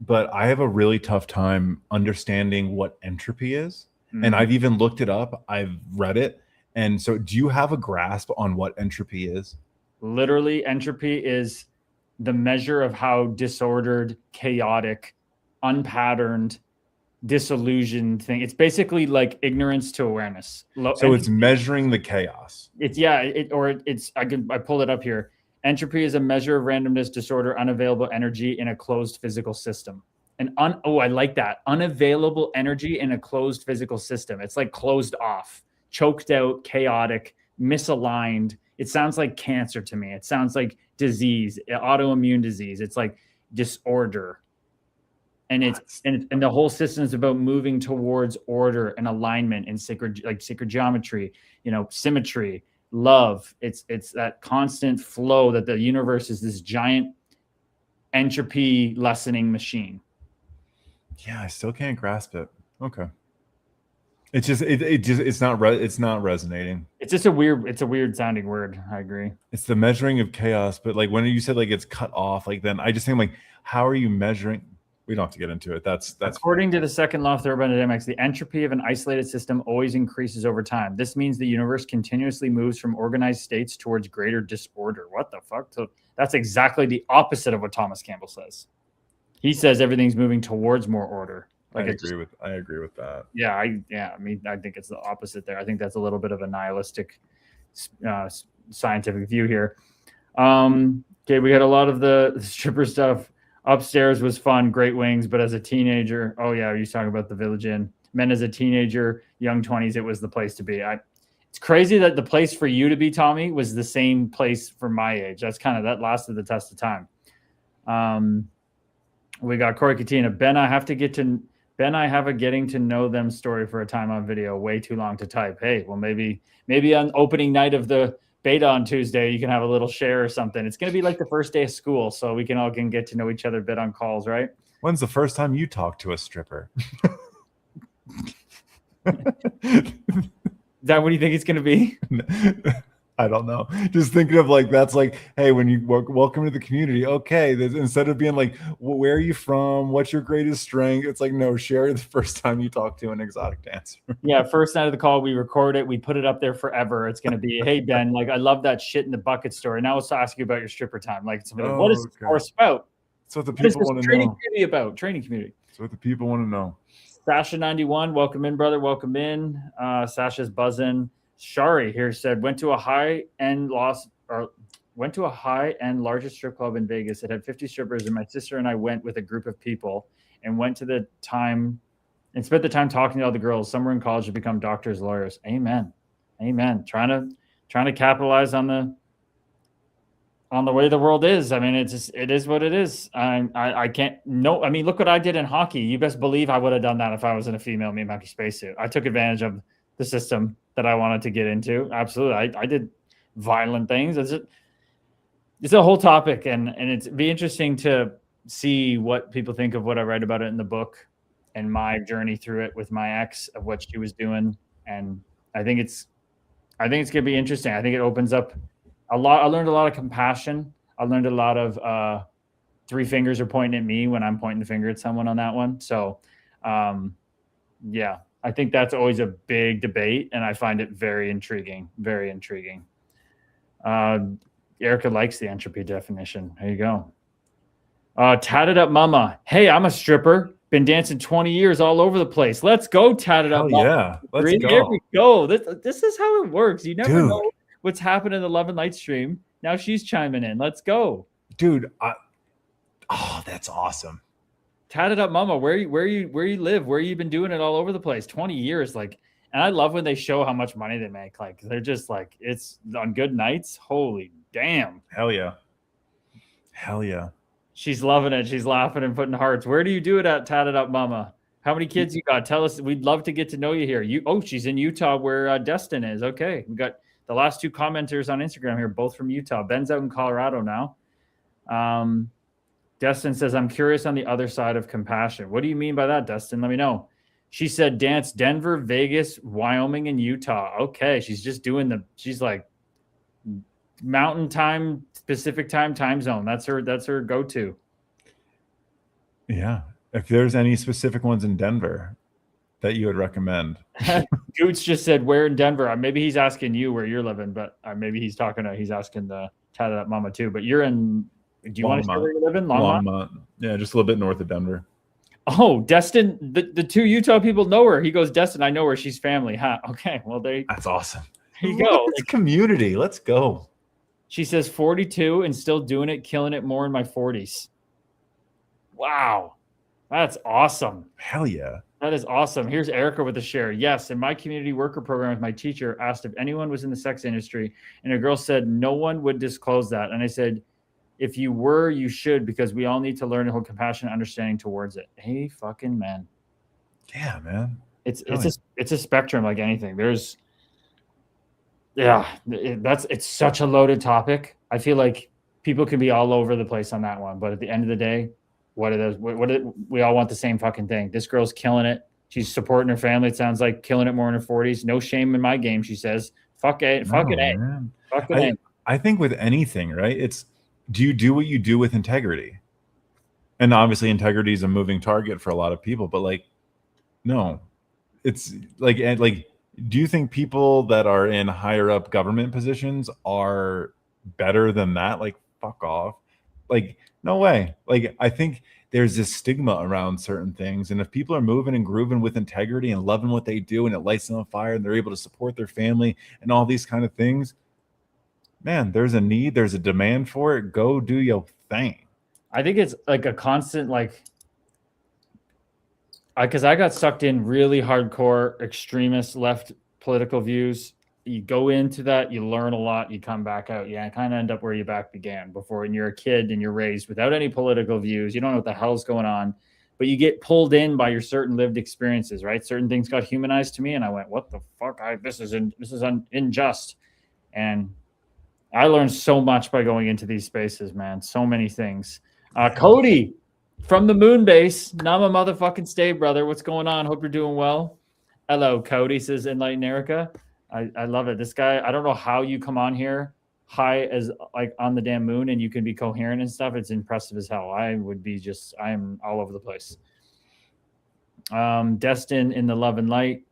but I have a really tough time understanding what entropy is. Mm-hmm. And I've even looked it up. I've read it. And so do you have a grasp on what entropy is? Literally, entropy is the measure of how disordered, chaotic, unpatterned, disillusioned thing. It's basically like ignorance to awareness. So it's measuring the chaos. I pulled it up here. Entropy is a measure of randomness, disorder, unavailable energy in a closed physical system. And I like that. Unavailable energy in a closed physical system. It's like closed off, choked out, chaotic, misaligned. It sounds like cancer to me. It sounds like disease, autoimmune disease. It's like disorder. And and the whole system is about moving towards order and alignment and sacred geometry, symmetry, love. It's that constant flow that the universe is this giant entropy lessening machine. Yeah, I still can't grasp it. Okay. It's just it's not resonating. It's just a weird sounding word. I agree. It's the measuring of chaos, but like when you said like it's cut off, like then I just think like, how are you measuring? We don't have to get into it. That's according to the second law of thermodynamics, the entropy of an isolated system always increases over time. This means the universe continuously moves from organized states towards greater disorder. What the fuck? So that's exactly the opposite of what Thomas Campbell says. He says everything's moving towards more order. I agree with that. Yeah, I think it's the opposite there. I think that's a little bit of a nihilistic scientific view here. Okay, we had a lot of the stripper stuff. Upstairs was fun, great wings, but as a teenager, oh yeah, you're talking about the Village Inn. Men as a teenager, young 20s, it was the place to be. It's crazy that the place for you to be, Tommy, was the same place for my age. That lasted the test of time. We got Corey Katina. Ben, I have a getting to know them story for a time on video. Way too long to type. Hey, well, maybe on opening night of the beta on Tuesday, you can have a little share or something. It's going to be like the first day of school, so we can get to know each other a bit on calls, right? When's the first time you talked to a stripper? Is that what do you think it's going to be? I don't know. Just thinking of like, that's like, hey, when you welcome to the community, okay, instead of being like, where are you from? What's your greatest strength? It's like, no, share the first time you talk to an exotic dancer. Yeah, first night of the call, we record it. We put it up there forever. It's going to be, hey, Ben, like, I love that shit in the bucket story. Now let's ask you about your stripper time. Like, what is this course about? That's what the people want to know. Training community about? Training community. That's what the people want to know. Sasha91, welcome in, brother. Welcome in. Sasha's buzzing. Shari here said, went to a high-end largest strip club in Vegas. It had 50 strippers, and my sister and I went with a group of people and spent the time talking to all the girls. Some were in college to become doctors, lawyers. Amen. Trying to capitalize on the way the world is. I mean, it is what it is. I can't. No, I mean, look what I did in hockey. You best believe I would have done that if I was in a female meme hockey spacesuit. I took advantage of the system that I wanted to get into. Absolutely. I did violent things. it's a whole topic, and it'd be interesting to see what people think of what I write about it in the book and my journey through it with my ex of what she was doing. And I think it's gonna be interesting. I think it opens up a lot. I learned a lot of compassion. I learned a lot of three fingers are pointing at me when I'm pointing the finger at someone on that one. So yeah, I think that's always a big debate, and I find it very intriguing. Very intriguing. Erica likes the entropy definition. There you go. Tatted up mama. Hey, I'm a stripper. Been dancing 20 years all over the place. Let's go, tatted up mama. Yeah, let's go. There we go. This is how it works. You never know what's happening in the Love and Light stream. Now she's chiming in. Let's go. Dude, oh, that's awesome. Tatted up mama. Where you live? Where you been doing it all over the place? 20 years. Like, and I love when they show how much money they make. Like, they're just like, it's on good nights. Holy damn. Hell yeah. Hell yeah. She's loving it. She's laughing and putting hearts. Where do you do it at, tatted up mama? How many kids you got? Tell us. We'd love to get to know you here. She's in Utah where Destin is. Okay. We got the last two commenters on Instagram here, both from Utah. Ben's out in Colorado now. Destin says, I'm curious on the other side of compassion. What do you mean by that, Destin? Let me know. She said dance Denver, Vegas, Wyoming, and Utah. Okay. She's just doing she's like mountain time, Pacific time zone. That's her go-to. Yeah. If there's any specific ones in Denver that you would recommend. Gooch just said, where in Denver? Maybe he's asking you where you're living, but maybe he's asking the tatted up mama too. But you're in, do you want to say where you live in? Longmont. Yeah, just a little bit north of Denver. Oh, Destin, the two Utah people know her. He goes, Destin, I know her. She's family. Huh? Okay, well, that's awesome. There you go. It's community. Let's go. She says 42 and still doing it, killing it more in my 40s. Wow. That's awesome. Hell yeah. That is awesome. Here's Erica with a share. Yes, in my community worker program with my teacher asked if anyone was in the sex industry, and a girl said no one would disclose that. And I said, if you were, you should, because we all need to learn to hold compassion and understanding towards it. Hey, fucking man. Yeah, man. It's a spectrum like anything. It's such a loaded topic. I feel like people can be all over the place on that one, but at the end of the day, we all want the same fucking thing. This girl's killing it. She's supporting her family. It sounds like killing it more in her 40s. No shame in my game, she says. Fuck it. I think with anything, right? It's, do you do what you do with integrity? And obviously integrity is a moving target for a lot of people, but like, no, it's like, do you think people that are in higher up government positions are better than that? Like, fuck off. Like, no way. Like, I think there's this stigma around certain things. And if people are moving and grooving with integrity and loving what they do and it lights them on fire and they're able to support their family and all these kind of things, man, there's a need, there's a demand for it. Go do your thing. I think it's like a constant, like, because I got sucked in really hardcore extremist left political views. You go into that, you learn a lot, you come back out. Yeah, kind of end up where you back began before. When you're a kid and you're raised without any political views, you don't know what the hell's going on, but you get pulled in by your certain lived experiences, right? Certain things got humanized to me, and I went, "What the fuck? This is unjust." And I learned so much by going into these spaces, man. So many things. Cody from the moon base, Nama motherfucking stay, brother. What's going on? Hope you're doing well. Hello, Cody, says Enlighten Erica. I love it. This guy, I don't know how you come on here high as like on the damn moon and you can be coherent and stuff. It's impressive as hell. I am all over the place. Destin in the love and light.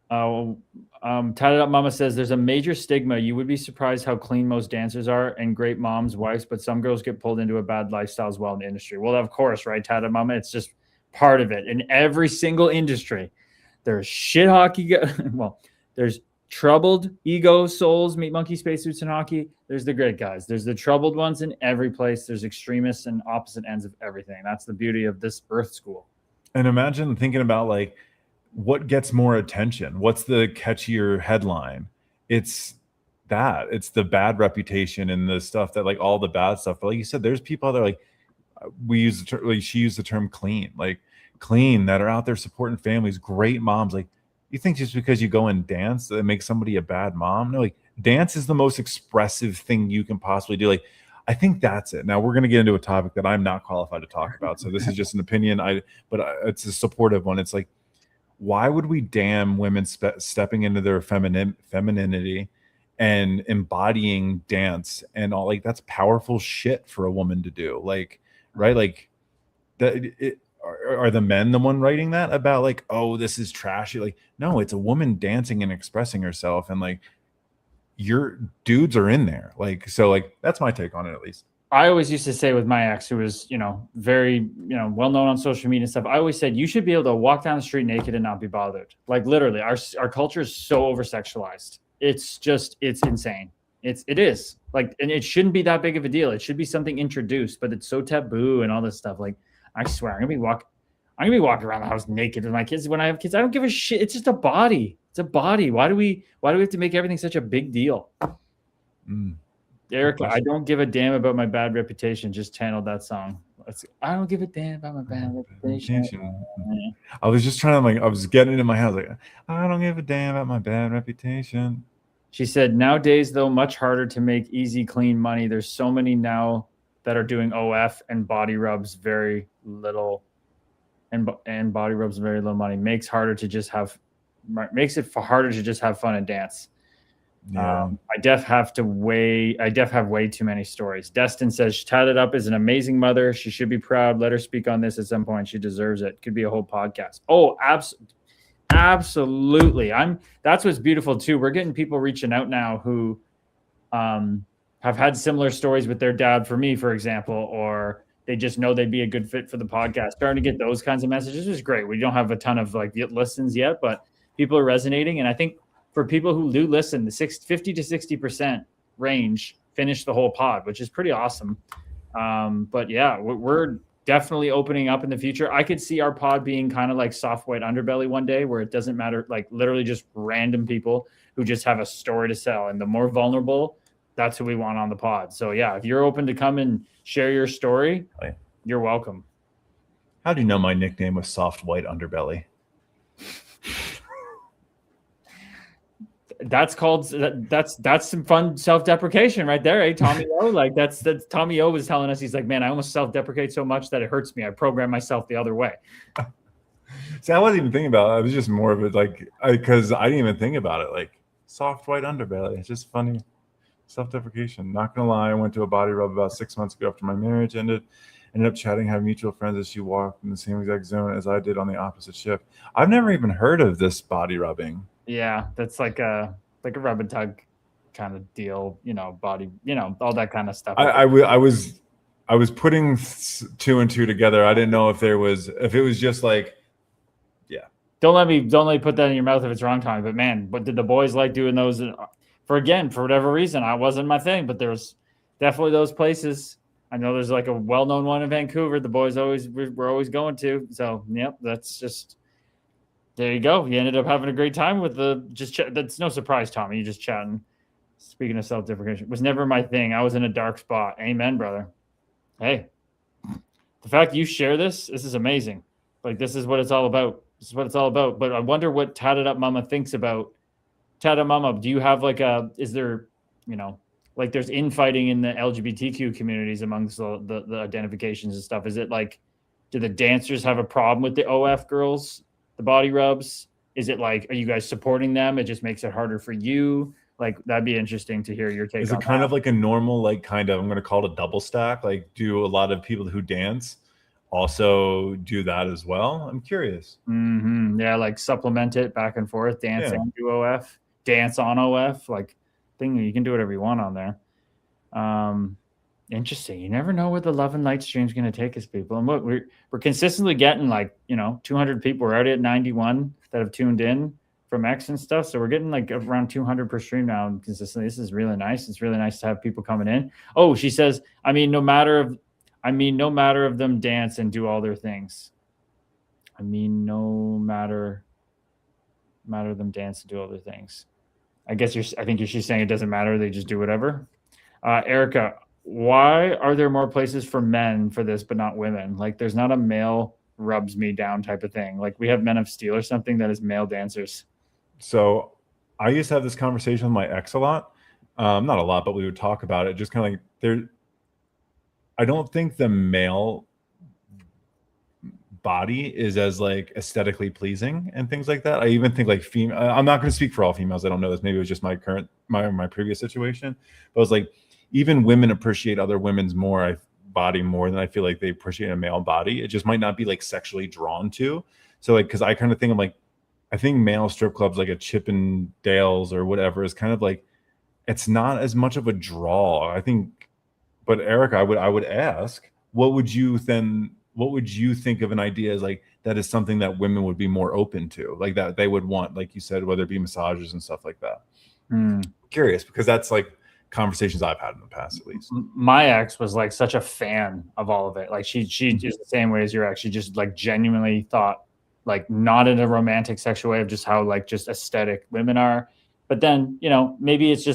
Tatted Up Mama says there's a major stigma. You would be surprised how clean most dancers are and great moms, wives, but some girls get pulled into a bad lifestyle as well in the industry. Well, of course, right, Tatted Mama? It's just part of it. In every single industry, there's shit hockey. Well, there's troubled ego souls, meet monkey spacesuits and hockey. There's the great guys. There's the troubled ones in every place. There's extremists and opposite ends of everything. That's the beauty of this birth school. And imagine thinking about like, what gets more attention? What's the catchier headline? It's the bad reputation and the stuff that like all the bad stuff. But like you said, there's people that are like, she used the term clean that are out there supporting families, great moms. Like, you think just because you go and dance that makes somebody a bad mom? No, like dance is the most expressive thing you can possibly do. Like, I think that's it. Now we're going to get into a topic that I'm not qualified to talk about. So this is just an opinion. But it's a supportive one. It's like, why would we damn women stepping into their femininity and embodying dance and all? Like, that's powerful shit for a woman to do. Like, right? Like, are the men the one writing that about like, oh, this is trashy? Like, no, it's a woman dancing and expressing herself, and like, your dudes are in there. Like, so like, that's my take on it, at least. I always used to say with my ex, who was, very, well known on social media and stuff, I always said, you should be able to walk down the street naked and not be bothered. Like, literally, our culture is so over sexualized. It's insane. It is like, and it shouldn't be that big of a deal. It should be something introduced, but it's so taboo and all this stuff. Like, I swear, I'm gonna be walking around the house naked with my kids when I have kids. I don't give a shit. It's just a body. It's a body. Why do we have to make everything such a big deal? Erica, I don't give a damn about my bad reputation. Just channeled that song. I don't give a damn about my bad reputation. I was just trying to I was getting into my house like, I don't give a damn about my bad reputation. She said, nowadays, though, much harder to make easy, clean money. There's so many now that are doing OF and body rubs very little, and body rubs very little money. Makes it harder to just have fun and dance. Yeah. I have way too many stories. Destin says, Tatted Up is an amazing mother. She should be proud. Let her speak on this at some point. She deserves it. Could be a whole podcast. Oh, absolutely. That's what's beautiful too. We're getting people reaching out now who have had similar stories with their dad, for me, for example, or they just know they'd be a good fit for the podcast. Starting to get those kinds of messages is great. We don't have a ton of listens yet, but people are resonating. And I think for people who do listen, the 50 to 60% range finish the whole pod, which is pretty awesome. But yeah, we're definitely opening up in the future. I could see our pod being kind of like Soft White Underbelly one day, where it doesn't matter, like literally just random people who just have a story to sell. And the more vulnerable, that's who we want on the pod. So yeah, if you're open to come and share your story, you're welcome. How do you know my nickname was Soft White Underbelly? That's some fun self-deprecation right there, eh, Tommy O? Like that's Tommy O was telling us, he's like, man, I almost self-deprecate so much that it hurts me. I program myself the other way. See, I wasn't even thinking about it. It was just more of it, like, because I didn't even think about it. Like, soft white underbelly. It's just funny. Self-deprecation. Not gonna lie, I went to a body rub about 6 months ago after my marriage ended. Ended up chatting, having mutual friends as she walked in the same exact zone as I did on the opposite shift. I've never even heard of this body rubbing. Yeah, that's like a rub and tug kind of deal, body, all that kind of stuff. I was putting 2 and 2 together. I didn't know if it was just like, yeah. Don't let me put that in your mouth if it's wrong, Tommy. But man, what did the boys like doing those? For whatever reason, I wasn't my thing. But there's definitely those places. I know there's like a well-known one in Vancouver. The boys we're always going to. So yep, that's just. There you go. You ended up having a great time with that's no surprise, Tommy. You just chatting. Speaking of self-deprecation, was never my thing. I was in a dark spot. Amen, brother. Hey, the fact you share this is amazing. Like, this is what it's all about. This is what it's all about. But I wonder what Tatted Up Mama thinks about. Tatted Mama, do you have is there, like there's infighting in the LGBTQ communities amongst the identifications and stuff. Is it like, do the dancers have a problem with the OF girls? The body rubs? Is it like, are you guys supporting them? It just makes it harder for you. Like, that'd be interesting to hear your take. Is it kind of like a normal, like kind of, I'm going to call it a double stack? Like, do a lot of people who dance also do that as well? I'm curious. Mm-hmm. Yeah, like supplement it back and forth, dance and do OF, dance on OF, like thing. You can do whatever you want on there. Interesting. You never know where the Love and Light stream is going to take us, people. And look, we're consistently getting 200 people. We're already at 91 that have tuned in from X and stuff. So we're getting like around 200 per stream now consistently. This is really nice. It's really nice to have people coming in. Oh, she says, no matter of them dance and do all their things. No matter of them dance and do all their things. I think she's saying it doesn't matter. They just do whatever. Erica, why are there more places for men for this, but not women? Like, there's not a male rubs me down type of thing. Like, we have Men of Steel or something that is male dancers. So I used to have this conversation with my ex a lot. Not a lot, but we would talk about it. Just kind of like I don't think the male body is as like aesthetically pleasing and things like that. I even think like female. I'm not going to speak for all females. I don't know this. Maybe it was just my previous situation. But I was like, even women appreciate other women's body more than I feel like they appreciate a male body. It just might not be like sexually drawn to. So like, because I kind of think I'm like, I think male strip clubs like a Chippendales or whatever is kind of like, it's not as much of a draw. I think, but Eric, I would ask, what would you think of an idea as like that is something that women would be more open to, like that they would want, like you said, whether it be massages and stuff like that? Curious, because that's like conversations I've had in the past, at least. My ex was like such a fan of all of it. Like she is the same way as your ex. She just like genuinely thought, like, not in a romantic sexual way, of just how like just aesthetic women are. But then, you know, maybe it's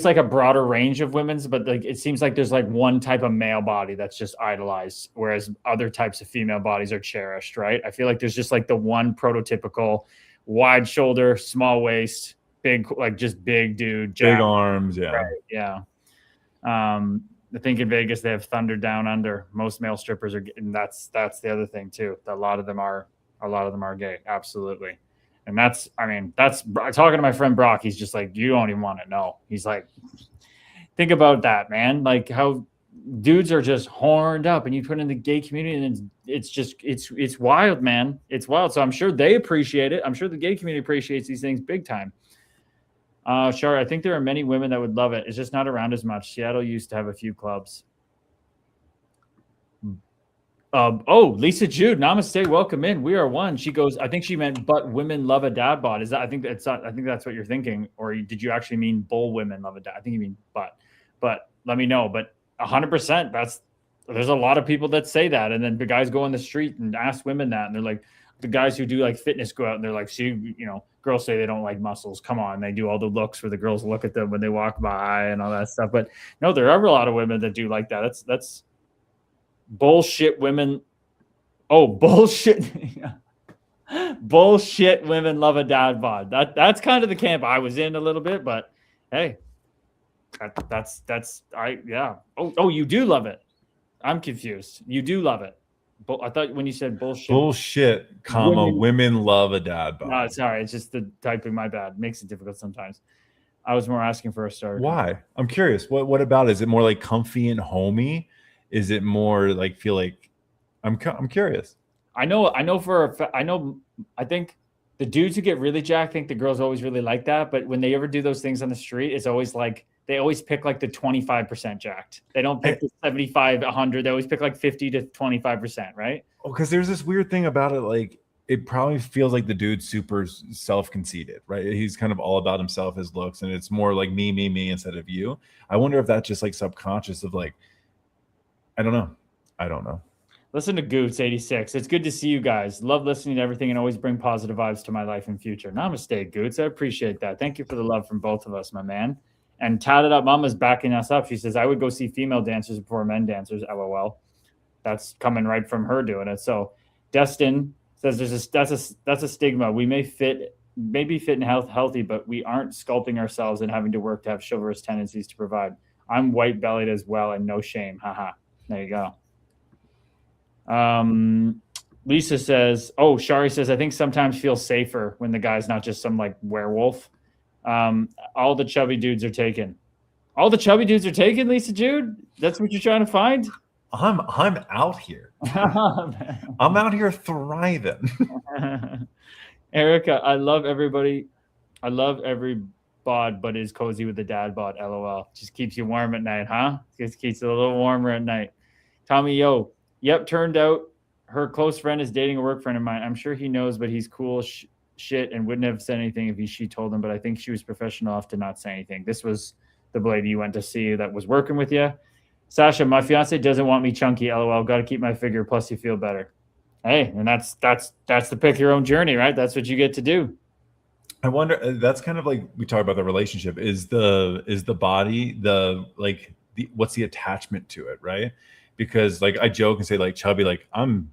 like a broader range of women's, but like it seems like there's like one type of male body that's just idolized, whereas other types of female bodies are cherished, right? I feel like there's just like the one prototypical wide shoulder, small waist, big, like just big dude, big arms, yeah. Right, yeah. I think in Vegas they have Thunder Down Under. Most male strippers are getting, that's the other thing too. A lot of them are gay, absolutely. And that's talking to my friend Brock. He's just like, you don't even want to know. He's like, think about that, man. Like how dudes are just horned up, and you put in the gay community, and it's wild, man. It's wild. So I'm sure they appreciate it. I'm sure the gay community appreciates these things big time. Sure. I think there are many women that would love it. It's just not around as much. Seattle used to have a few clubs. Lisa Jude, namaste, welcome in. We are one. She goes, I think she meant, but women love a dad bod. Is that? I think that's what you're thinking, or did you actually mean bull women love a dad? I think you mean but let me know. But 100%, there's a lot of people that say that, and then the guys go on the street and ask women that, and they're like, the guys who do like fitness go out and they're like, see, you know, girls say they don't like muscles. Come on, they do all the looks where the girls look at them when they walk by and all that stuff. But no, there are a lot of women that do like that. That's bullshit women. Oh, bullshit. Bullshit women love a dad bod. That's kind of the camp I was in a little bit, but hey, yeah. Oh, you do love it. I'm confused. You do love it. But I thought when you said bullshit, women love a dad bod. No, sorry. It's just the typing. My bad. Makes it difficult sometimes. I was more asking for a starter. Why? I'm curious. What about it? Is it more like comfy and homey? Is it more like feel like? I'm curious. I think the dudes who get really jacked think the girls always really like that, but when they ever do those things on the street, it's always like they always pick like the 25% jacked. They don't pick the 75, 100. They always pick like 50 to 25%, right? Oh, because there's this weird thing about it. Like it probably feels like the dude's super self-conceited, right? He's kind of all about himself, his looks, and it's more like me instead of you. I wonder if that's just like subconscious of like, I don't know. Listen to Goots 86. It's good to see you guys. Love listening to everything and always bring positive vibes to my life and future. Namaste, Goots. I appreciate that. Thank you for the love from both of us, my man. And Tatted Up Mama's backing us up. She says, I would go see female dancers before men dancers. LOL. That's coming right from her doing it. So Destin says that's a stigma. We may be fit and healthy, but we aren't sculpting ourselves and having to work to have chivalrous tendencies to provide. I'm white bellied as well and no shame. Haha. There you go. Lisa says, Shari says, I think sometimes feel safer when the guy's not just some like werewolf. All the chubby dudes are taken. All the chubby dudes are taken, Lisa Jude? That's what you're trying to find? I'm out here. I'm out here thriving. Erica, I love everybody. I love every bod, but is cozy with the dad bod. LOL. Just keeps you warm at night, huh? Just keeps it a little warmer at night. Tommy, yep, turned out her close friend is dating a work friend of mine. I'm sure he knows, but he's cool shit and wouldn't have said anything if she told him, but I think she was professional enough to not say anything. This was the lady you went to see that was working with you. Sasha, my fiance doesn't want me chunky. LOL. Got to keep my figure. Plus, you feel better. Hey, and that's the pick your own journey, right? That's what you get to do. I wonder. That's kind of like we talk about the relationship. Is the body what's the attachment to it, right? Because like I joke and say like chubby, like I'm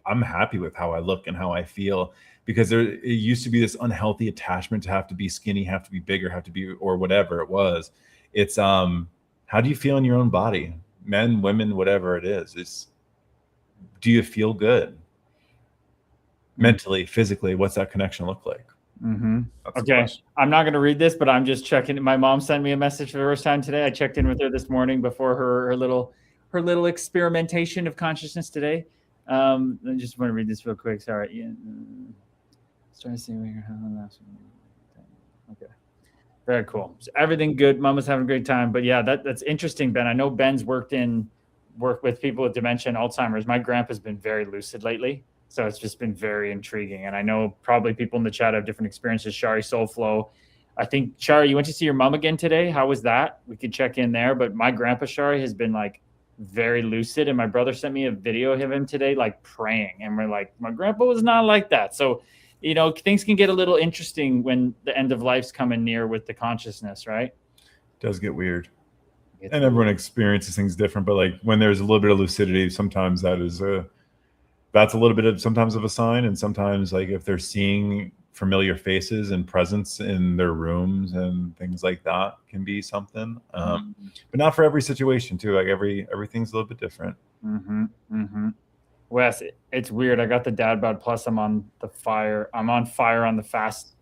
happy with how I look and how I feel, because it used to be this unhealthy attachment to have to be skinny, have to be bigger, have to be, or whatever it was. It's how do you feel in your own body? men, women, whatever it is do you feel good mentally, physically? What's that connection look like? Mm-hmm. Okay, I'm not going to read this, but I'm just checking. My mom sent me a message for the first time today. I checked in with her this morning before her little experimentation of consciousness today. I just want to read this real quick. Sorry. Yeah. Trying to see okay. Very cool. So everything good. Mama's having a great time. But yeah, that's interesting, Ben. I know Ben's worked with people with dementia and Alzheimer's. My grandpa's been very lucid lately. So it's just been very intriguing. And I know probably people in the chat have different experiences. Shari Soulflow. I think, Shari, you went to see your mom again today. How was that? We could check in there. But my grandpa, Shari, has been like very lucid. And my brother sent me a video of him today, like praying. And we're like, my grandpa was not like that. So, you know, things can get a little interesting when the end of life's coming near with the consciousness, right? It does get weird. And everyone experiences things different. But like when there's a little bit of lucidity, sometimes that's a little bit of sometimes of a sign. And sometimes like if they're seeing familiar faces and presence in their rooms and things like that can be something. But not for every situation too. Like everything's a little bit different. Wes, it's weird. I got the Dad Bod Plus. I'm on fire on the fast.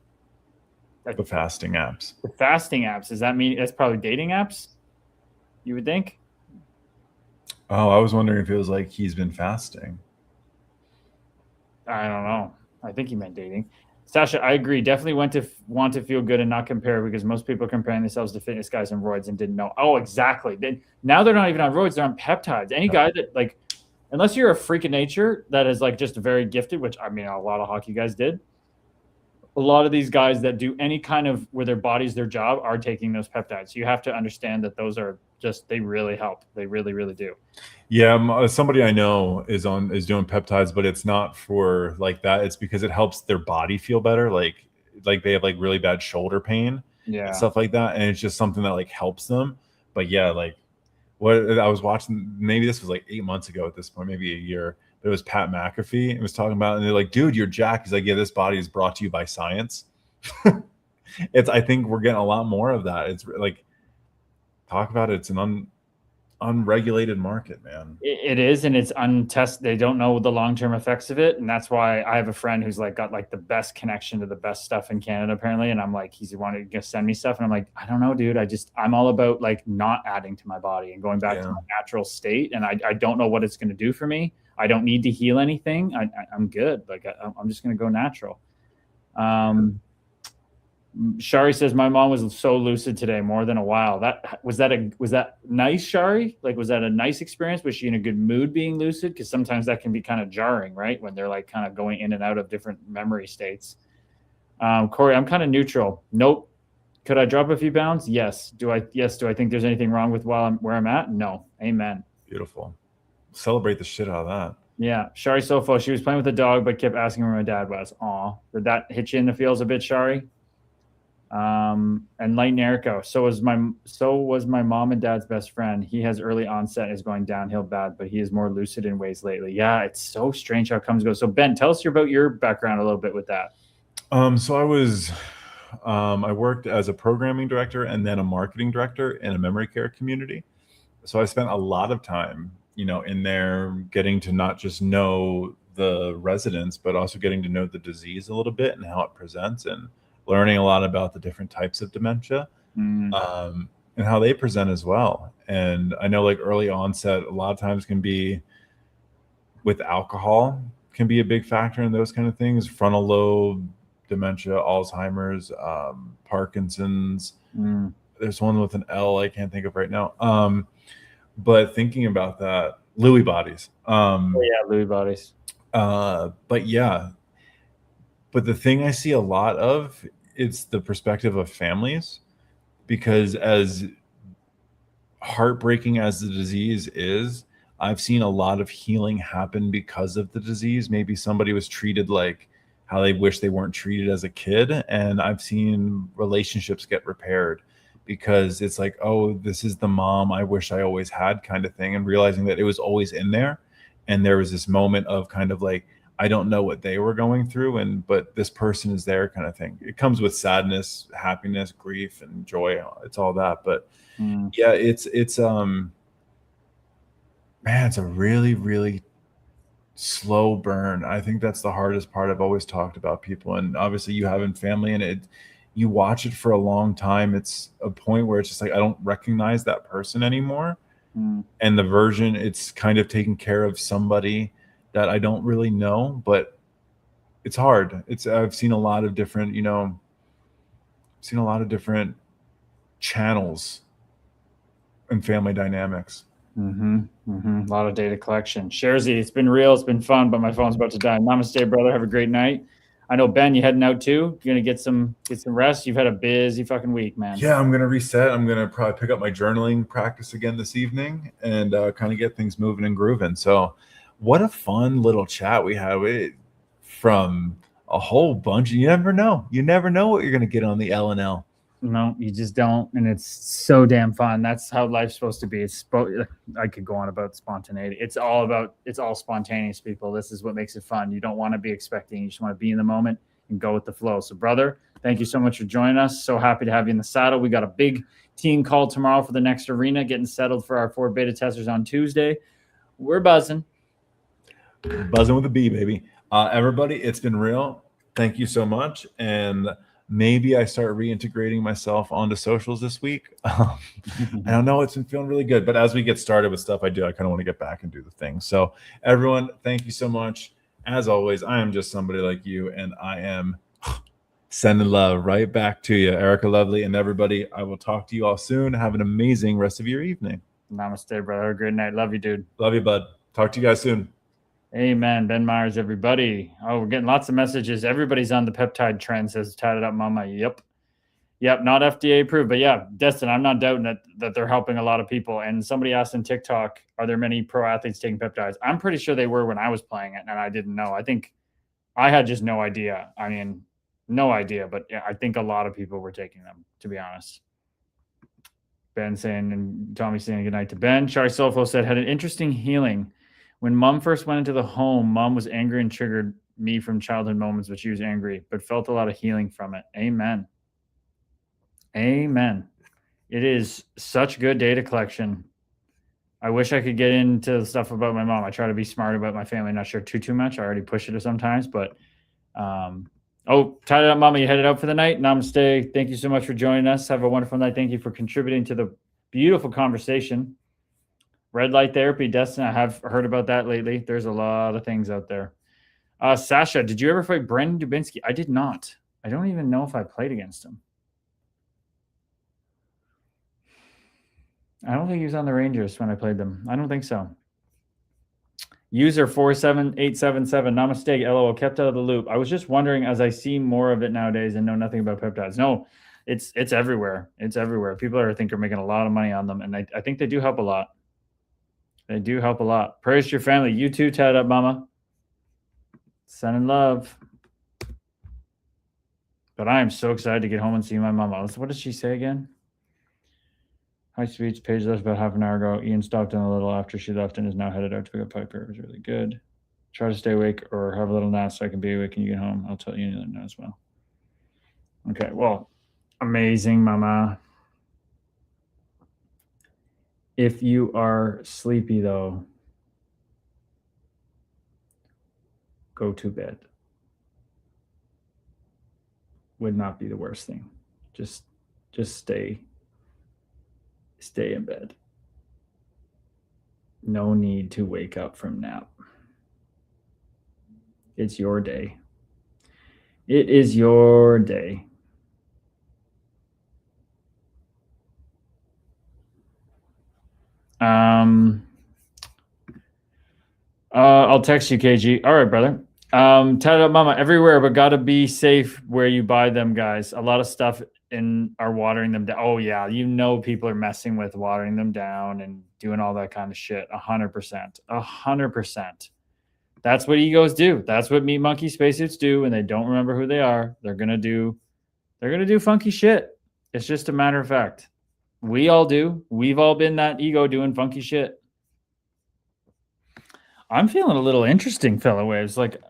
The fasting apps. The fasting apps. Does that mean it's probably dating apps? You would think? Oh, I was wondering if it was like he's been fasting. I don't know. I think he meant dating. Sasha, I agree. Definitely want to feel good and not compare, because most people are comparing themselves to fitness guys on roids and didn't know. Oh, exactly. Now they're not even on roids. They're on peptides. Any guy that like, unless you're a freak of nature that is like just very gifted, which I mean, a lot of hockey guys did. A lot of these guys that do any kind of where their body's their job are taking those peptides. You have to understand that those are just, they really help. They really, really do. Yeah, somebody I know is doing peptides, but it's not for like that. It's because it helps their body feel better. Like they have like really bad shoulder pain, and stuff like that, and it's just something that like helps them. But yeah, like what I was watching, maybe this was like 8 months ago at this point, maybe a year. But it was Pat McAfee. It was talking about, and they're like, "Dude, you're jacked." He's like, "Yeah, this body is brought to you by science." I think we're getting a lot more of that. It's like, talk about it. It's an unregulated market, man. It is, and it's untested. They don't know the long-term effects of it, and that's why I have a friend who's like got like the best connection to the best stuff in Canada apparently, and I'm like, he's wanted to send me stuff, and I'm like, I don't know, dude. I'm all about like not adding to my body and going back to my natural state, and I don't know what it's going to do for me. I don't need to heal anything. I'm good. Like I'm just going to go natural. Shari says my mom was so lucid today, more than a while. Was that nice, Shari? Like, was that a nice experience? Was she in a good mood being lucid? Because sometimes that can be kind of jarring, right? When they're like kind of going in and out of different memory states. Corey, I'm kind of neutral. Nope. Could I drop a few pounds? Yes. Do I think there's anything wrong with where I'm at? No. Amen. Beautiful. Celebrate the shit out of that. Yeah. Shari Sofo, she was playing with the dog, but kept asking where my dad was. Aw. Did that hit you in the feels a bit, Shari? And Light Erico. So was my mom and dad's best friend. He has early onset and is going downhill bad, but he is more lucid in ways lately. Yeah, it's so strange how it comes and goes. So Ben, tell us about your background a little bit with that. So I worked as a programming director and then a marketing director in a memory care community. So I spent a lot of time, in there getting to not just know the residents, but also getting to know the disease a little bit and how it presents, and learning a lot about the different types of dementia, and how they present as well. And I know like early onset, a lot of times can be with alcohol, can be a big factor in those kind of things. Frontal lobe dementia, Alzheimer's, Parkinson's. There's one with an L I can't think of right now. But thinking about that, Lewy bodies. Lewy bodies. But yeah. But the thing I see a lot of, it's the perspective of families, because as heartbreaking as the disease is, I've seen a lot of healing happen because of the disease. Maybe somebody was treated like how they wish they weren't treated as a kid. And I've seen relationships get repaired because it's like, oh, this is the mom I wish I always had kind of thing. And realizing that it was always in there. And there was this moment of kind of like, I don't know what they were going through, but this person is there kind of thing. It comes with sadness, happiness, grief, and joy. It's all that. But yeah, it's man, it's a really, really slow burn. I think that's the hardest part. I've always talked about people, and obviously you having family, and you watch it for a long time. It's a point where it's just like I don't recognize that person anymore. And the version, it's kind of taking care of somebody that I don't really know, but it's hard. I've seen a lot of different, seen a lot of different channels and family dynamics. A lot of data collection. Sharzy, it's been real. It's been fun, but my phone's about to die. Namaste, brother. Have a great night. I know, Ben, you heading out too? You're going to get some rest? You've had a busy fucking week, man. Yeah, I'm going to reset. I'm going to probably pick up my journaling practice again this evening and kind of get things moving and grooving. So what a fun little chat we had from a whole bunch. You never know. You never know what you're going to get on the L&L. No, you just don't, and it's so damn fun. That's how life's supposed to be. I could go on about spontaneity. It's all spontaneous, people. This is what makes it fun. You don't want to be expecting. You just want to be in the moment and go with the flow. So, brother, thank you so much for joining us. So happy to have you in the saddle. We got a big team call tomorrow for the next arena, getting settled for our Ford beta testers on Tuesday. We're buzzing. Buzzing with a B, baby. Everybody, it's been real. Thank you so much. And maybe I start reintegrating myself onto socials this week. I don't know. It's been feeling really good. But as we get started with stuff I kind of want to get back and do the thing. So everyone, thank you so much. As always, I am just somebody like you, and I am sending love right back to you, Erica Lovely, and everybody. I will talk to you all soon. Have an amazing rest of your evening. Namaste, brother. Have a great night. Love you, dude. Love you, bud. Talk to you guys soon. Amen. Ben Myers, everybody. Oh, we're getting lots of messages. Everybody's on the peptide trend, says Tatted Up Mama. Yep, not FDA approved. But yeah, Destin, I'm not doubting that they're helping a lot of people. And somebody asked in TikTok, are there many pro athletes taking peptides? I'm pretty sure they were when I was playing it, and I didn't know. I think I had just no idea. I mean, no idea. But yeah, I think a lot of people were taking them, to be honest. Ben saying, and Tommy saying good night to Ben. Shari Solfo said, had an interesting healing. When mom first went into the home, mom was angry and triggered me from childhood moments, but she was angry, but felt a lot of healing from it. Amen. Amen. It is such good data collection. I wish I could get into stuff about my mom. I try to be smart about my family, not share too much. I already push it sometimes, but tied it up, Mama. You headed out for the night. Namaste. Thank you so much for joining us. Have a wonderful night. Thank you for contributing to the beautiful conversation. Red light therapy, Destin. I have heard about that lately. There's a lot of things out there. Sasha, did you ever fight Brendan Dubinsky? I did not. I don't even know if I played against him. I don't think he was on the Rangers when I played them. I don't think so. User 47877, namaste, LOL, kept out of the loop. I was just wondering, as I see more of it nowadays and know nothing about peptides. No, it's everywhere. It's everywhere. People are making a lot of money on them, and I think they do help a lot. They do help a lot. Prayers to your family. You too, Tied Up Mama. Sending love. But I am so excited to get home and see my mama. What did she say again? High speeds. Paige left about half an hour ago. Ian stopped in a little after she left and is now headed out to pick up Piper. It was really good. Try to stay awake or have a little nap so I can be awake when you get home. I'll tell you now as well. Okay, well, amazing, mama. If you are sleepy, though, go to bed. Would not be the worst thing. Just stay in bed. No need to wake up from nap. It's your day. It is your day. I'll text you, KG. All right, brother. Tied Up Mama, everywhere, but gotta be safe where you buy them, guys. A lot of stuff are watering them down. Oh yeah, people are messing with watering them down and doing all that kind of shit. 100%. 100%. That's what egos do. That's what meat monkey spacesuits do when they don't remember who they are. They're gonna do funky shit. It's just a matter of fact. We all do. We've all been that ego doing funky shit. I'm feeling a little interesting, fellow waves. Like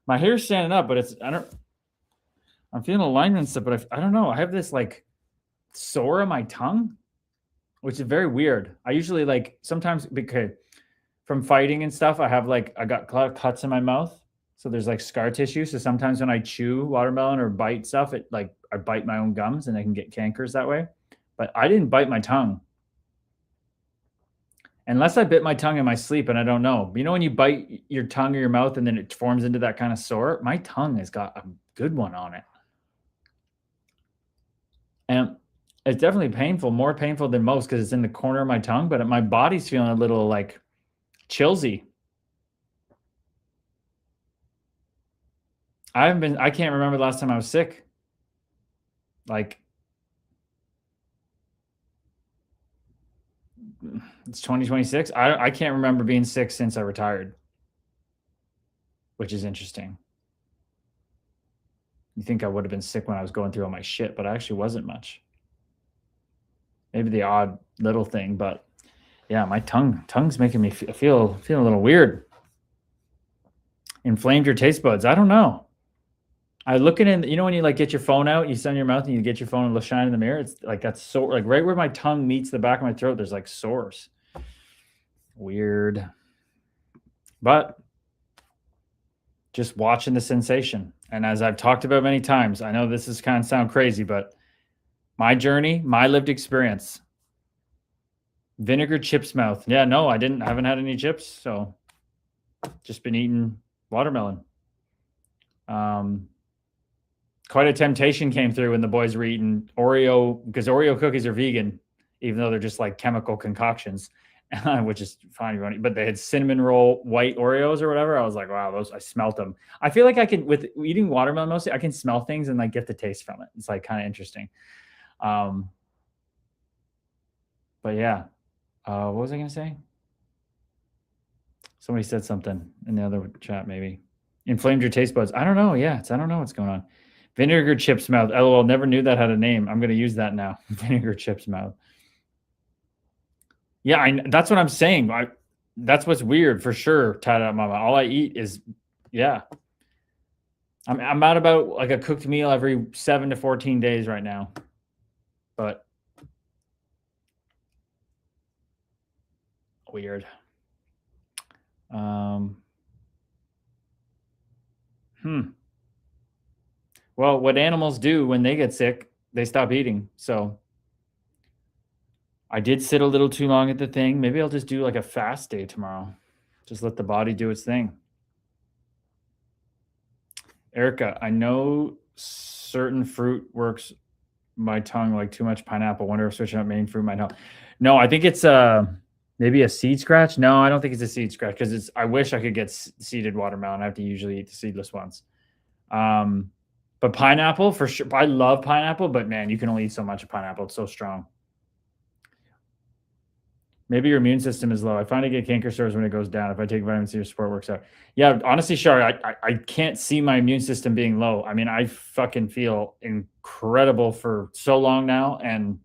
my hair's standing up, but I'm feeling alignment and stuff, but I don't know. I have this like sore on my tongue. which is very weird. I usually like sometimes because from fighting and stuff, I got cuts in my mouth. So there's like scar tissue. So sometimes when I chew watermelon or bite stuff, it like I bite my own gums and I can get cankers that way. But I didn't bite my tongue. Unless I bit my tongue in my sleep and I don't know. You know when you bite your tongue or your mouth and then it forms into that kind of sore? My tongue has got a good one on it. And it's definitely painful, more painful than most because it's in the corner of my tongue, but my body's feeling a little like chillsy. I can't remember the last time I was sick. Like, it's 2026. I can't remember being sick since I retired, which is interesting. You think I would have been sick when I was going through all my shit, but I actually wasn't much. Maybe the odd little thing, but yeah, my tongue's making me feel a little weird. Inflamed your taste buds. I don't know. I looking in, you know, when you like get your phone out, you send your mouth and you get your phone and shine in the mirror. It's like that's so like right where my tongue meets the back of my throat. There's like sores. Weird. But just watching the sensation. And as I've talked about many times, I know this is kind of sound crazy, but my journey, my lived experience. Vinegar chips mouth. Yeah, no, I haven't had any chips. So just been eating watermelon. Quite a temptation came through when the boys were eating Oreo, because Oreo cookies are vegan, even though they're just like chemical concoctions, which is fine. But they had cinnamon roll white Oreos or whatever. I was like, wow, I smelt them. I feel like I can, with eating watermelon mostly, I can smell things and like get the taste from it. It's like kind of interesting. But yeah, what was I going to say? Somebody said something in the other chat, maybe. Inflamed your taste buds. I don't know. Yeah, I don't know what's going on. Vinegar chips mouth. LOL, never knew that had a name. I'm going to use that now. Vinegar chips mouth. Yeah, that's what I'm saying. That's what's weird for sure, Tied Up Mama. All I eat is, yeah. I'm at about like a cooked meal every 7 to 14 days right now. But weird. Well, what animals do when they get sick, they stop eating. So I did sit a little too long at the thing. Maybe I'll just do like a fast day tomorrow. Just let the body do its thing. Erica, I know certain fruit works my tongue, like too much pineapple. Wonder if switching up main fruit might help. No, I think it's maybe a seed scratch. No, I don't think it's a seed scratch because I wish I could get seeded watermelon. I have to usually eat the seedless ones. But pineapple for sure. I love pineapple, but man, you can only eat so much of pineapple. It's so strong. Maybe your immune system is low. I find I get canker sores when it goes down. If I take vitamin C or support works out. Yeah, honestly, Shari, I can't see my immune system being low. I mean, I fucking feel incredible for so long now and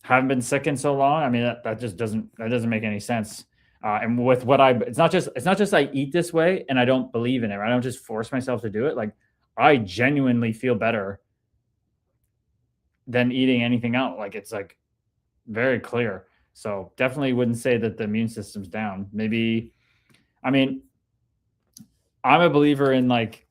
haven't been sick in so long. I mean, that just doesn't make any sense. And with what it's not just I eat this way and I don't believe in it. I don't just force myself to do it. Like I genuinely feel better than eating anything else. Like it's like very clear. So definitely wouldn't say that the immune system's down. Maybe, I mean, I'm a believer in like,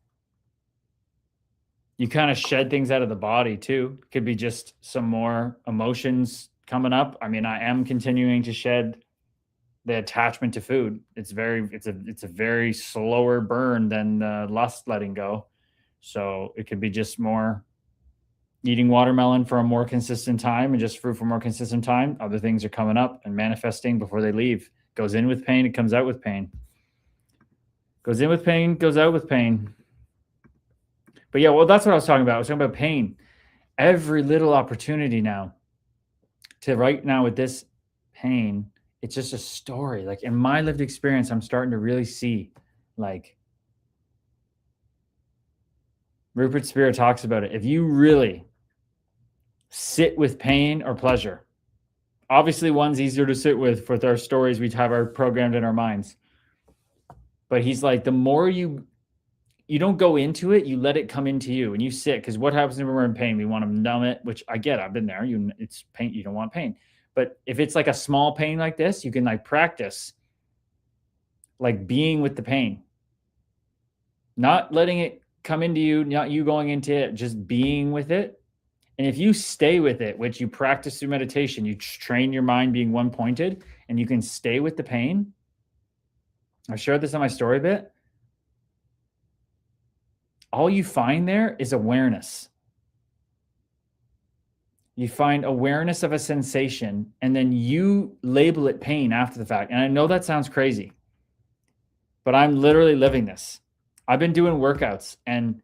you kind of shed things out of the body too. Could be just some more emotions coming up. I mean, I am continuing to shed the attachment to food. It's a very slower burn than the lust letting go. So it could be just more eating watermelon for a more consistent time and just fruit for more consistent time. Other things are coming up and manifesting before they leave. Goes in with pain, it comes out with pain. Goes in with pain, goes out with pain. But yeah, well, that's what I was talking about. I was talking about pain. Every little opportunity now to right now with this pain, it's just a story. Like in my lived experience, I'm starting to really see like Rupert Spira talks about it. If you really sit with pain or pleasure, obviously one's easier to sit with our stories we have our programmed in our minds. But he's like, the more you don't go into it, you let it come into you and you sit. Because what happens when we're in pain? We want to numb it, which I get. I've been there. It's pain. You don't want pain. But if it's like a small pain like this, you can like practice like being with the pain, not letting it come into you, not you going into it, just being with it. And if you stay with it, which you practice through meditation, you train your mind being one pointed, and you can stay with the pain. I shared this on my story a bit. All you find there is awareness. You find awareness of a sensation, and then you label it pain after the fact. And I know that sounds crazy, but I'm literally living this. I've been doing workouts, and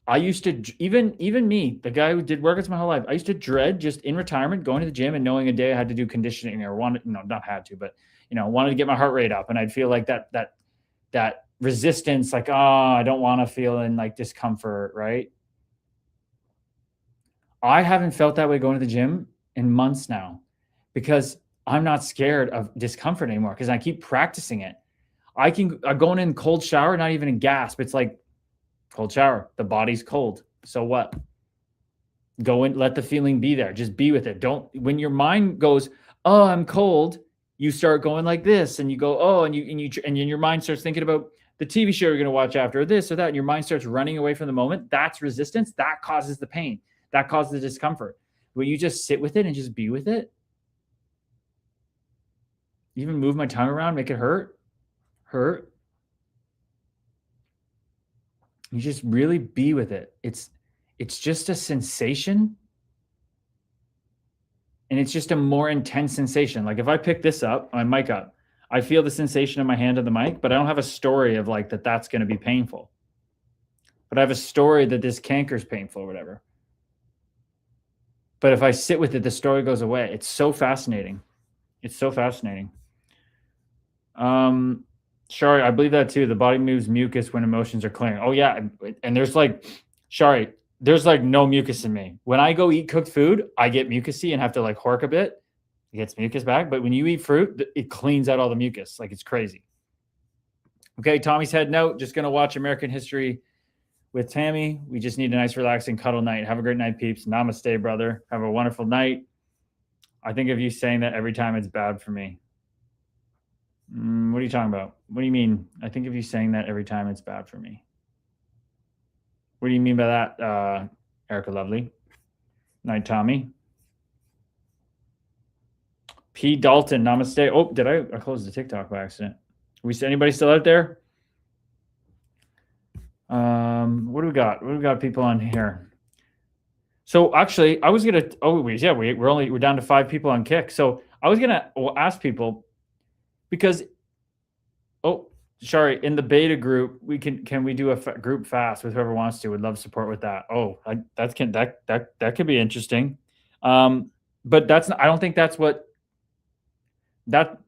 I used to, even me, the guy who did workouts my whole life, I used to dread just in retirement going to the gym and knowing a day I had to do conditioning or wanted, not had to, but wanted to get my heart rate up, and I'd feel like that resistance, like, oh, I don't want to feel in like discomfort, right? I haven't felt that way going to the gym in months now, because I'm not scared of discomfort anymore, because I keep practicing it. I'm going in cold shower, not even a gasp. It's like cold shower. The body's cold. So what? Go in, let the feeling be there. Just be with it. When your mind goes, oh, I'm cold, you start going like this, and you go, oh, and your mind starts thinking about the TV show you're going to watch after, or this or that, and your mind starts running away from the moment. That's resistance. That causes the pain. That causes the discomfort. But you just sit with it and just be with it. Even move my tongue around, make it hurt. You just really be with it. It's just a sensation, and it's just a more intense sensation. Like if I pick this up, my mic up, I feel the sensation in my hand on the mic, but I don't have a story of like that's going to be painful. But I have a story that this canker is painful or whatever. But if I sit with it, the story goes away. It's so fascinating. It's so fascinating. Shari, I believe that too. The body moves mucus when emotions are clearing. Oh yeah. And there's like, Shari, there's like no mucus in me. When I go eat cooked food, I get mucusy and have to like hork a bit. It gets mucus back. But when you eat fruit, it cleans out all the mucus. Like it's crazy. Okay, Tommy's head note. Just going to watch American History with Tammy. We just need a nice relaxing cuddle night. Have a great night, peeps. Namaste, brother. Have a wonderful night. I think of you saying that every time it's bad for me. What are you talking about? What do you mean? I think of you saying that every time it's bad for me. What do you mean by that, Erica Lovely? Night, Tommy. P. Dalton, namaste. Oh, did I close the TikTok by accident? Anybody still out there? What do we got? What do we got people on here? So actually, I was gonna. We're down to 5 people on Kick. So I was gonna ask people, because Shari, in the beta group, can we do a group fast with whoever wants to? Would love support with that. Oh, that could be interesting. But I don't think that's what that.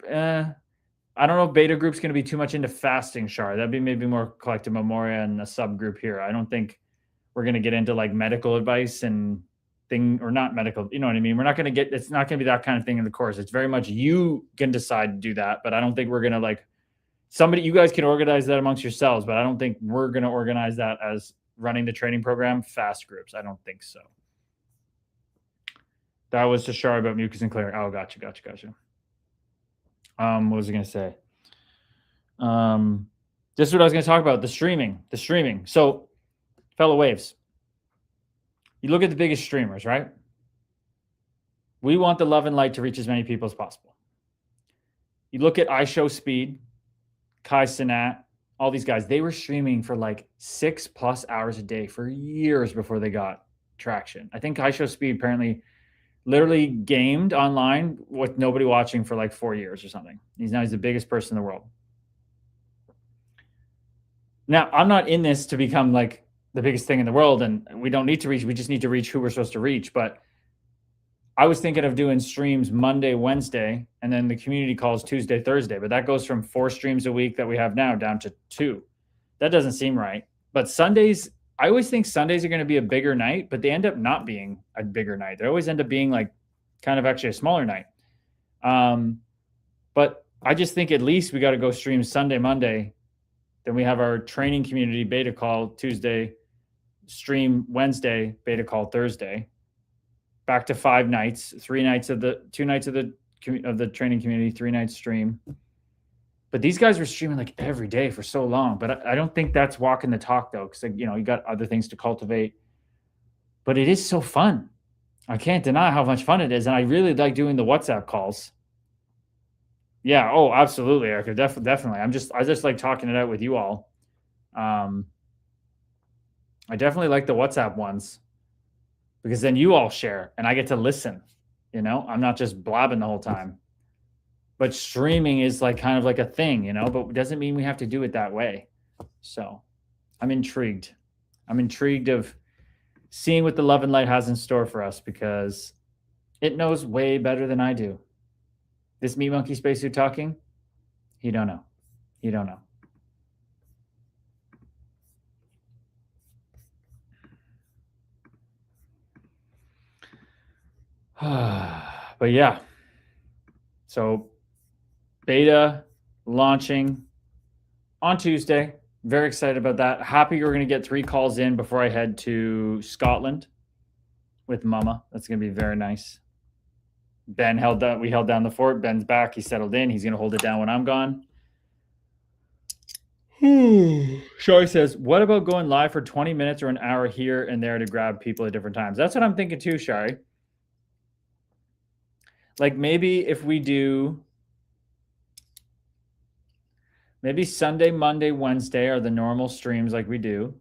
I don't know if beta group's going to be too much into fasting, Shari. That'd be maybe more collective memoria and a subgroup here. I don't think we're going to get into like medical advice and or not medical. You know what I mean? We're not going to get. It's not going to be that kind of thing in the course. It's very much you can decide to do that, but I don't think we're going to like. You guys can organize that amongst yourselves, but I don't think we're going to organize that as running the training program, fast groups. I don't think so. That was to Shari about mucus and clearing. Oh, gotcha. What was I going to say? This is what I was going to talk about, the streaming. So, fellow waves, you look at the biggest streamers, right? We want the love and light to reach as many people as possible. You look at iShowSpeed, Kai Cenat, all these guys, they were streaming for like 6+ hours a day for years before they got traction. I think iShowSpeed apparently literally gamed online with nobody watching for like 4 years or something. He's the biggest person in the world. Now, I'm not in this to become like the biggest thing in the world, and we don't need to reach. We just need to reach who we're supposed to reach. But I was thinking of doing streams Monday, Wednesday, and then the community calls Tuesday, Thursday. But that goes from 4 streams a week that we have now down to 2. That doesn't seem right. But Sundays, I always think Sundays are going to be a bigger night, but they end up not being a bigger night. They always end up being like kind of actually a smaller night. But I just think at least we got to go stream Sunday, Monday. Then we have our training community beta call Tuesday, stream Wednesday, beta call Thursday. Back to 5 nights, 2 nights of the training community, 3-night stream. But these guys were streaming like every day for so long. But I don't think that's walking the talk though, because you know you got other things to cultivate. But it is so fun. I can't deny how much fun it is, and I really like doing the WhatsApp calls. Yeah. Oh, absolutely, Erica. Definitely. I just like talking it out with you all. I definitely like the WhatsApp ones because then you all share and I get to listen. You know, I'm not just blabbing the whole time. But streaming is like kind of like a thing, you know, but it doesn't mean we have to do it that way. So I'm intrigued. I'm intrigued of seeing what the Love and Light has in store for us because it knows way better than I do. This Meat Monkey Spacesuit talking, you don't know. You don't know. But yeah. So beta launching on Tuesday. Very excited about that. Happy we're going to get 3 calls in before I head to Scotland with Mama. That's going to be very nice. Ben held down. We held down the fort. Ben's back. He settled in. He's going to hold it down when I'm gone. Shari says, what about going live for 20 minutes or an hour here and there to grab people at different times? That's what I'm thinking too, Shari. Like maybe if we do, maybe Sunday, Monday, Wednesday are the normal streams like we do.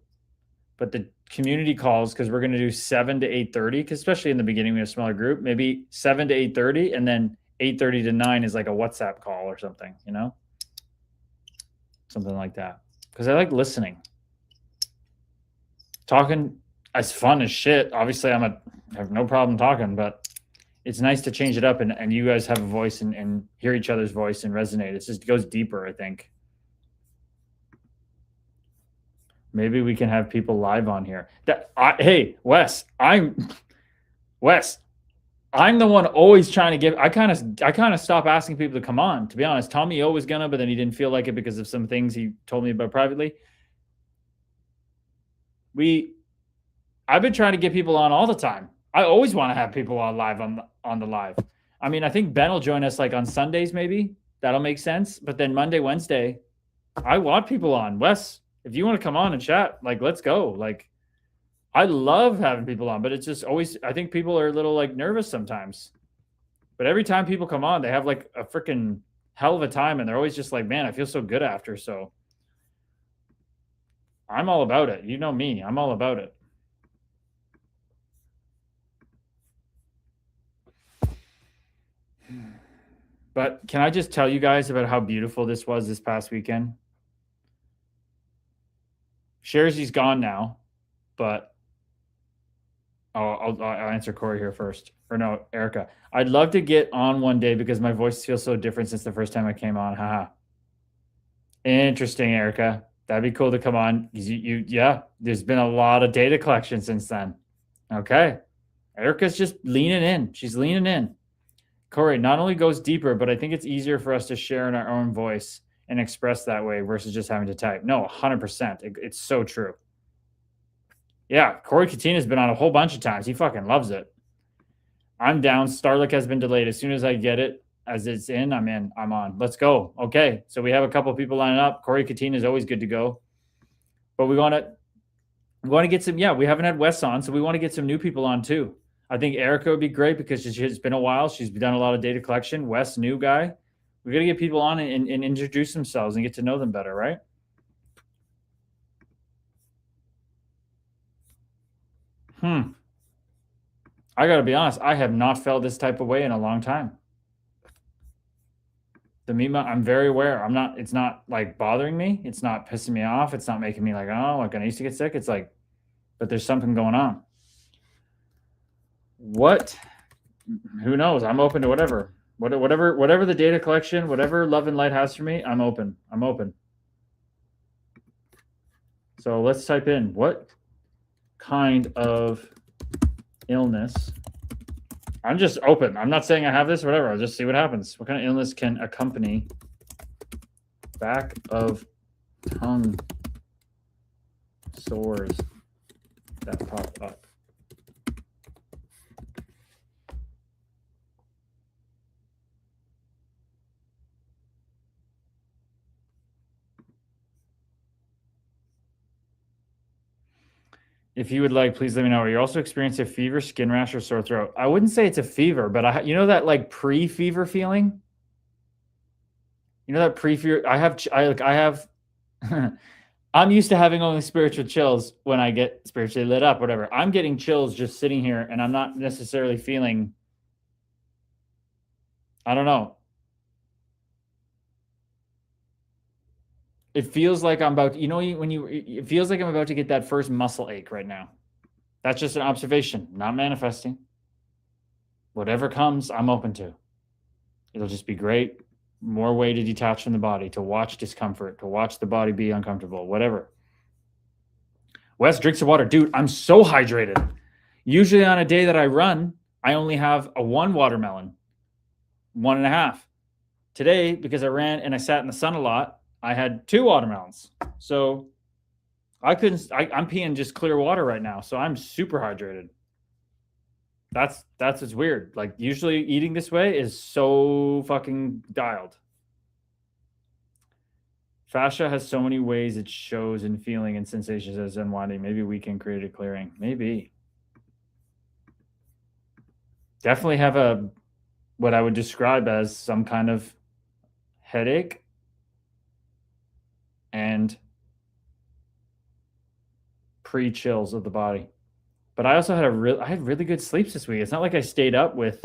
But the community calls, because we're going to do 7 to 8:30, because especially in the beginning we have a smaller group, maybe 7 to 8:30, and then 8:30 to 9 is like a WhatsApp call or something, you know? Something like that. Because I like listening. Talking is fun as shit. Obviously, I have no problem talking, but it's nice to change it up and you guys have a voice and hear each other's voice and resonate. It goes deeper, I think. Maybe we can have people live on here. Hey, Wes, I'm the one always trying to give. I kind of stopped asking people to come on. To be honest, Tommy O was gonna, but then he didn't feel like it because of some things he told me about privately. I've been trying to get people on all the time. I always want to have people on live on the live. I mean, I think Ben will join us like on Sundays, maybe. That'll make sense. But then Monday, Wednesday, I want people on. Wes, if you want to come on and chat, like, let's go. Like, I love having people on, but it's just always, I think people are a little like nervous sometimes. But every time people come on, they have like a freaking hell of a time. And they're always just like, man, I feel so good after. So I'm all about it. You know me, I'm all about it. But can I just tell you guys about how beautiful this was this past weekend? Sherzy's gone now, but I'll answer Corey here first. Or no, Erica. I'd love to get on one day because my voice feels so different since the first time I came on. Haha. Interesting, Erica. That'd be cool to come on. Yeah, there's been a lot of data collection since then. Okay. Erica's just leaning in. She's leaning in. Corey, not only goes deeper, but I think it's easier for us to share in our own voice and express that way versus just having to type. No, 100%. It's so true. Yeah, Corey Katina's been on a whole bunch of times. He fucking loves it. I'm down. Starlink has been delayed. As soon as I get it, as it's in, I'm in. I'm on. Let's go. Okay, so we have a couple people lining up. Corey Katina is always good to go. But we want to get some, we haven't had Wes on, so we want to get some new people on too. I think Erica would be great because it's been a while. She's done a lot of data collection. Wes, new guy. We got to get people on and introduce themselves and get to know them better, right? I got to be honest. I have not felt this type of way in a long time. The meme, I'm very aware. It's not like bothering me. It's not pissing me off. It's not making me like, oh, like I used to get sick. It's like, but there's something going on. What? Who knows? I'm open to whatever. Whatever the data collection, whatever Love and Light has for me, I'm open. I'm open. So let's type in what kind of illness. I'm just open. I'm not saying I have this or whatever. I'll just see what happens. What kind of illness can accompany back of tongue sores that pop up? If you would like, please let me know. Are you also experiencing a fever, skin rash, or sore throat? I wouldn't say it's a fever, but you know that like pre-fever feeling? You know that pre-fever? I have I'm used to having only spiritual chills when I get spiritually lit up, whatever. I'm getting chills just sitting here, and I'm not necessarily feeling, I don't know. It feels like I'm about, it feels like I'm about to get that first muscle ache right now. That's just an observation, not manifesting. Whatever comes, I'm open to. It'll just be great. More way to detach from the body, to watch discomfort, to watch the body be uncomfortable, whatever. Wes drinks of water. Dude, I'm so hydrated. Usually on a day that I run, I only have a 1 watermelon, 1.5. Today, because I ran and I sat in the sun a lot, I had 2 watermelons. So I'm peeing just clear water right now. So I'm super hydrated. That's what's weird. Like usually eating this way is so fucking dialed. Fascia has so many ways it shows in feeling and sensations as unwinding. Maybe we can create a clearing. Maybe. Definitely have what I would describe as some kind of headache and pre-chills of the body. But I also had I had really good sleeps this week. It's not like I stayed up with it's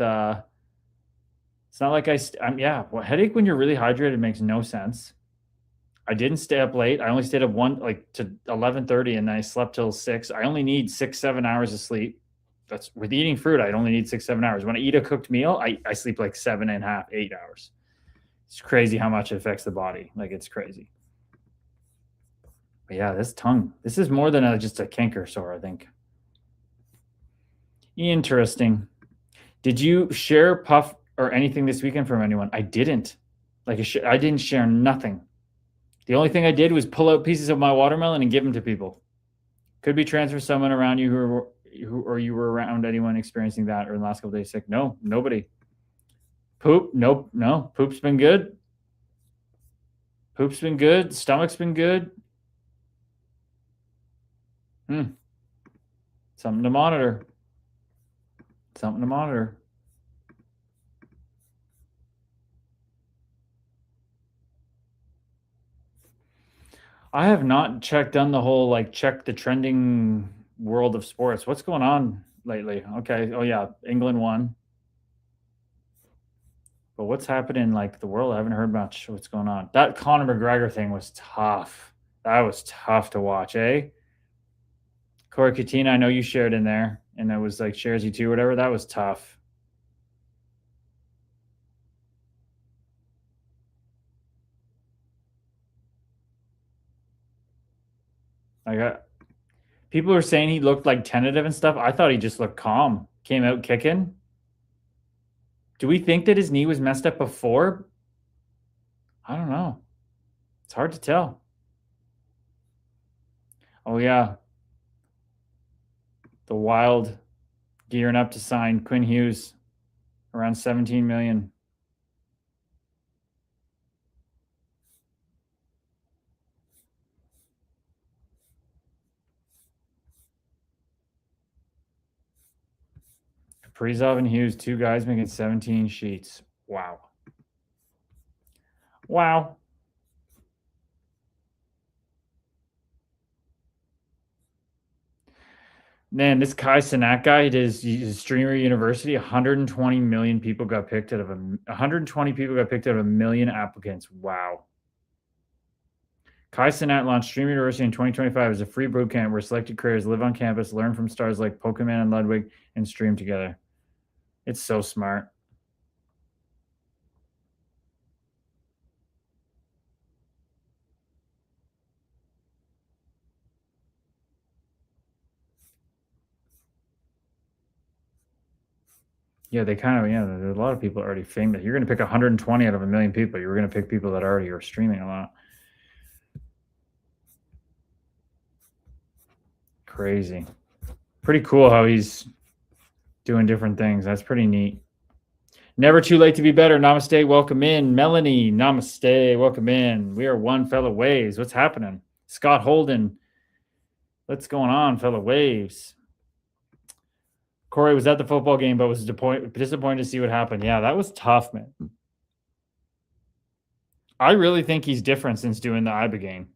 not like headache when you're really hydrated makes no sense. I didn't stay up late. I only stayed up to 11:30 and then I slept till 6. I only need 6-7 hours of sleep. That's with eating fruit. I only need 6-7 hours. When I eat a cooked meal, I sleep like 7.5, 8 hours. It's crazy how much it affects the body. Like it's crazy. But yeah, this tongue. This is more than just a canker sore, I think. Interesting. Did you share puff or anything this weekend from anyone? I didn't. I didn't share nothing. The only thing I did was pull out pieces of my watermelon and give them to people. Could be transfer someone around you or you were around anyone experiencing that or in the last couple days sick. No, nobody. Poop? Nope. No. Poop's been good. Poop's been good. Stomach's been good. Something to monitor. Something to monitor. I have not done the whole check the trending world of sports. What's going on lately? Okay. Oh yeah, England won. But what's happening in the world? I haven't heard much. What's going on? That Conor McGregor thing was tough. That was tough to watch, eh? Corey Katina, I know you shared in there, and it was shares you too, whatever. That was tough. People were saying he looked tentative and stuff. I thought he just looked calm. Came out kicking. Do we think that his knee was messed up before? I don't know. It's hard to tell. Oh yeah. The Wild gearing up to sign Quinn Hughes around 17 million. Kaprizov and Hughes, 2 guys making 17 sheets. Wow. Wow. Man, this Kai Cenat guy, he's a streamer university. 120 million people got picked out of 120 people got picked out of 1 million applicants. Wow. Kai Cenat launched Stream University in 2025 as a free boot camp where selected creators live on campus, learn from stars like Pokemon and Ludwig, and stream together. It's so smart. Yeah, there's a lot of people already famous. You're going to pick 120 out of 1 million people. You're going to pick people that already are streaming a lot. Crazy. Pretty cool how he's doing different things. That's pretty neat. Never too late to be better. Namaste. Welcome in. Melanie. Namaste. Welcome in. We are one fellow ways. What's happening? Scott Holden. What's going on, fellow waves? Corey was at the football game, but was disappointed to see what happened. Yeah, that was tough, man. I really think he's different since doing the Ibogaine.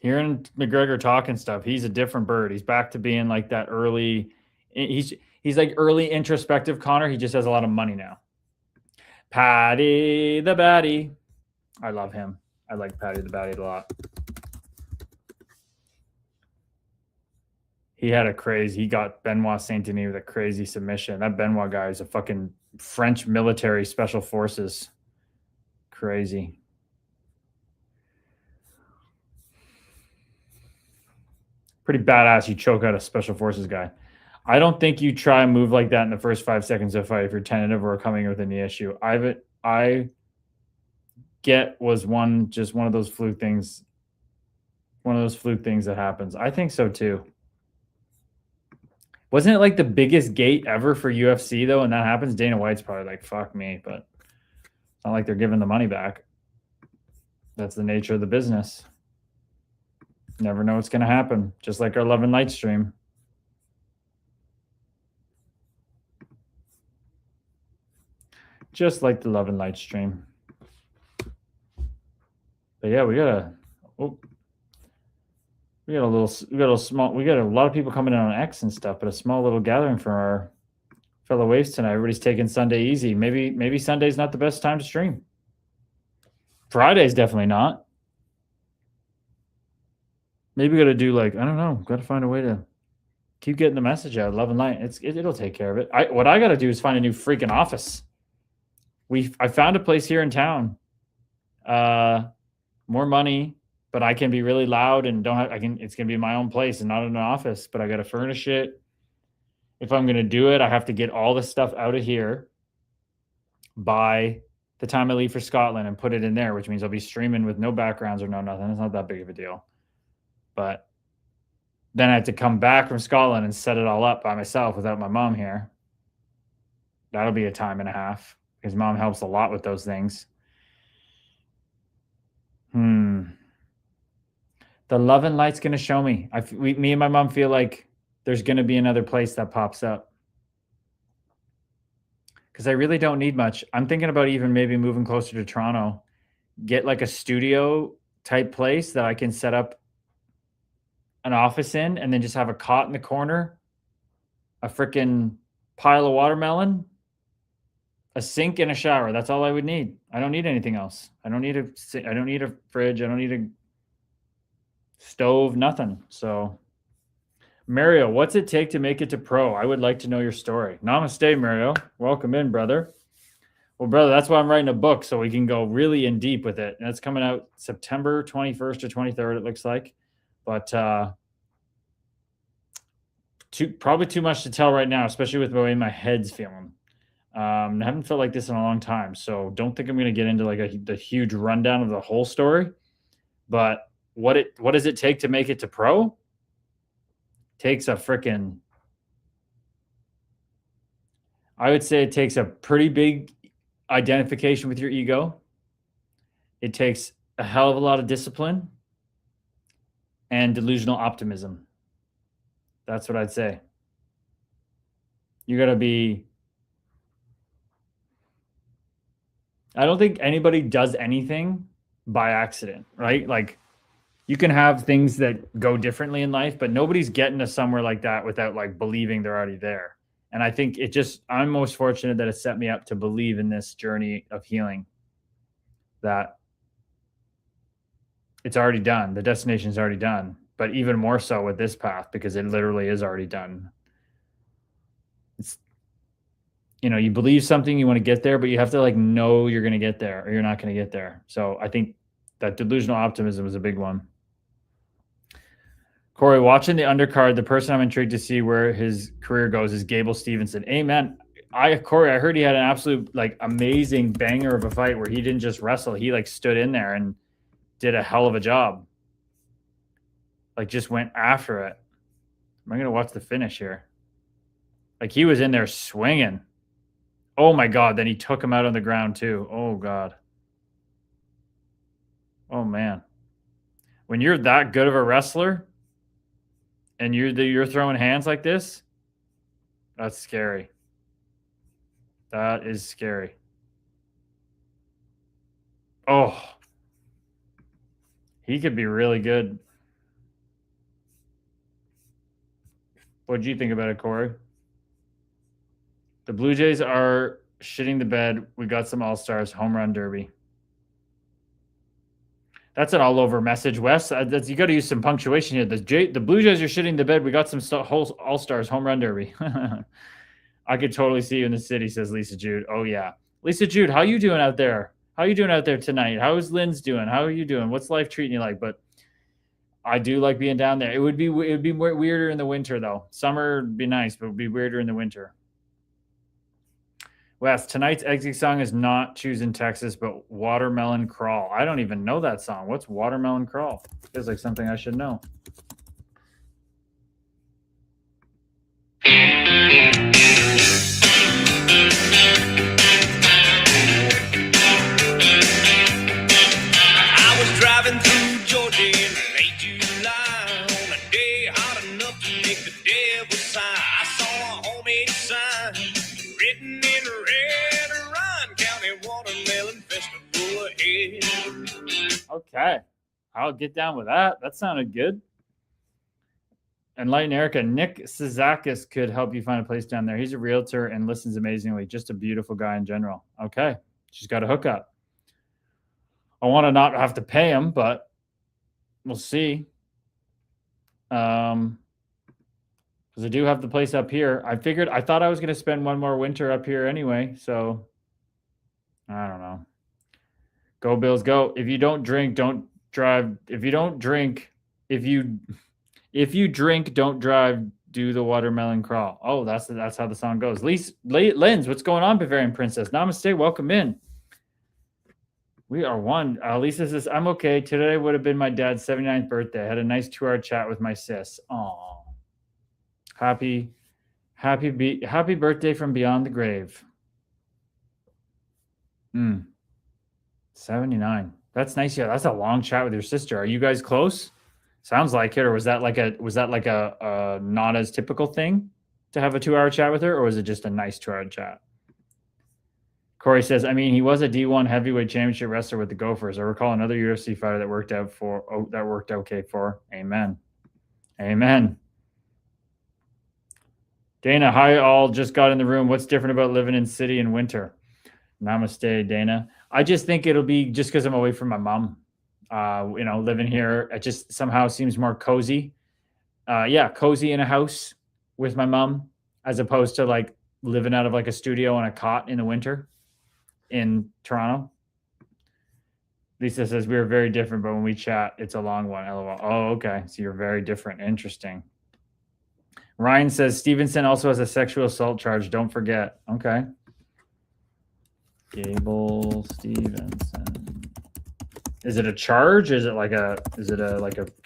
Hearing McGregor talking stuff, he's a different bird. He's back to being like that early. He's like early introspective Connor. He just has a lot of money now. Patty the Batty. I love him. I like Patty the Batty a lot. He got Benoit Saint-Denis with a crazy submission. That Benoit guy is a fucking French military special forces. Crazy. Pretty badass. You choke out a special forces guy. I don't think you try a move like that in the first 5 seconds of a fight if you're tentative or coming within the issue. I get was just one of those fluke things. One of those fluke things that happens. I think so too. Wasn't it like the biggest gate ever for UFC though? And that happens. Dana White's probably like, fuck me, but it's not like they're giving the money back. That's the nature of the business. Never know what's going to happen. Just like our Love and Light stream. Just like the Love and Light stream. But yeah, we got a lot of people coming in on X and stuff, but a small little gathering for our fellow waves tonight. Everybody's taking Sunday easy. Maybe Sunday's not the best time to stream. Friday's definitely not. Maybe we got to do like, I don't know, got to find a way to keep getting the message out. Love and Light. It'll take care of it. What I got to do is find a new freaking office. I found a place here in town. More money, but I can be really loud and it's going to be my own place and not in an office, but I got to furnish it. If I'm going to do it, I have to get all the stuff out of here by the time I leave for Scotland and put it in there, which means I'll be streaming with no backgrounds or no nothing. It's not that big of a deal. But then I have to come back from Scotland and set it all up by myself without my mom here. That'll be a time and a half because mom helps a lot with those things. The Love and Light's going to show me. Me and my mom feel like there's going to be another place that pops up. Because I really don't need much. I'm thinking about even maybe moving closer to Toronto. Get like a studio type place that I can set up an office in and then just have a cot in the corner, a freaking pile of watermelon, a sink and a shower. That's all I would need. I don't need anything else. I don't need a fridge. I don't need a stove, nothing. So Mario, what's it take to make it to pro? I would like to know your story. Namaste, Mario. Welcome in, brother. Well, brother, that's why I'm writing a book so we can go really in deep with it. And it's coming out September 21st or 23rd, it looks like. But probably too much to tell right now, especially with the way my head's feeling. I haven't felt like this in a long time, so don't think I'm going to get into like the huge rundown of the whole story. But what does it take to make it to pro? Takes a freaking, I would say it takes a pretty big identification with your ego. It takes a hell of a lot of discipline and delusional optimism. That's what I'd say. You got to be, I don't think anybody does anything by accident, right? Like you can have things that go differently in life, but nobody's getting to somewhere like that without like believing they're already there. And I think I'm most fortunate that it set me up to believe in this journey of healing, that it's already done. The destination is already done, but even more so with this path, because it literally is already done. It's, you believe something, you want to get there, but you have to like know you're going to get there or you're not going to get there. So I think that delusional optimism is a big one. Corey, watching the undercard, the person I'm intrigued to see where his career goes is Gable Stevenson. Amen. Corey, I heard he had an absolute like amazing banger of a fight where he didn't just wrestle. He like stood in there and did a hell of a job. Like just went after it. Am I going to watch the finish here? Like he was in there swinging. Oh my God. Then he took him out on the ground too. Oh God. Oh man. When you're that good of a wrestler, And you're throwing hands like this? That's scary. That is scary. Oh. He could be really good. What did you think about it, Corey? The Blue Jays are shitting the bed. We got some all-stars. Home run derby. That's an all-over message, Wes. You got to use some punctuation here. The Blue Jays are shitting the bed. We got some all-stars. Home run derby. I could totally see you in the city, says Lisa Jude. Oh, yeah. Lisa Jude, how you doing out there? How you doing out there tonight? How is Lynn's doing? How are you doing? What's life treating you like? But I do like being down there. It would be weirder in the winter, though. Summer would be nice, but it would be weirder in the winter. Wes, tonight's exit song is not Choosing Texas, but Watermelon Crawl. I don't even know that song. What's Watermelon Crawl? Feels like something I should know. I was driving through Georgia in late July on a day hot enough to make the devil sigh. I saw a homemade sign written in red, Ryan County Watermelon Festival ahead. Okay. I'll get down with that. That sounded good. Enlighten Erica. Nick Sizakis could help you find a place down there. He's a realtor and listens amazingly. Just a beautiful guy in general. Okay. She's got a hookup. I want to not have to pay him, but we'll see. Because I do have the place up here. I thought I was going to spend one more winter up here anyway. So I don't know. Go Bills, go. If you don't drink, don't drive. If you drink, don't drive. Do the watermelon crawl. Oh, that's how the song goes. Linz, what's going on, Bavarian Princess? Namaste, welcome in. We are one. Lisa says, I'm okay. Today would have been my dad's 79th birthday. I had a nice 2-hour chat with my sis. Aw. Happy birthday from beyond the grave. 79. That's nice. Yeah, that's a long chat with your sister. Are you guys close? Sounds like it. Or was that like a not as typical thing to have a 2-hour chat with her, or was it just a nice 2-hour chat? Corey says, I mean, he was a D1 heavyweight championship wrestler with the Gophers. I recall another UFC fighter that worked okay for. Amen. Amen. Dana, hi all. Just got in the room. What's different about living in city in winter? Namaste, Dana. I just think it'll be just because I'm away from my mom. Living here, it just somehow seems more cozy. Cozy in a house with my mom, as opposed to like living out of like a studio on a cot in the winter in Toronto. Lisa says we are very different, but when we chat, it's a long one. LOL. Oh, okay. So you're very different. Interesting. Ryan says Stevenson also has a sexual assault charge. Don't forget. Okay. Gable Stevenson. Is it a charge? Is it like a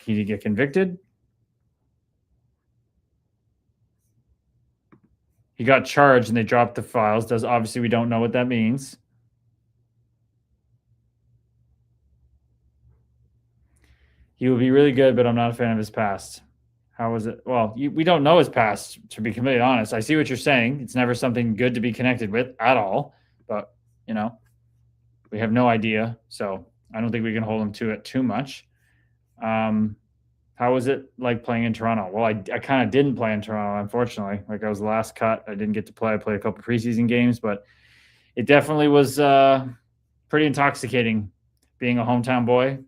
he to get convicted? He got charged and they dropped the files. Obviously we don't know what that means. He will be really good, but I'm not a fan of his past. How was it? Well, we don't know his past, to be completely honest. I see what you're saying. It's never something good to be connected with at all. But, we have no idea. So I don't think we can hold him to it too much. How was it like playing in Toronto? Well, I kind of didn't play in Toronto, unfortunately. Like I was the last cut. I didn't get to play. I played a couple preseason games, but it definitely was pretty intoxicating being a hometown boy.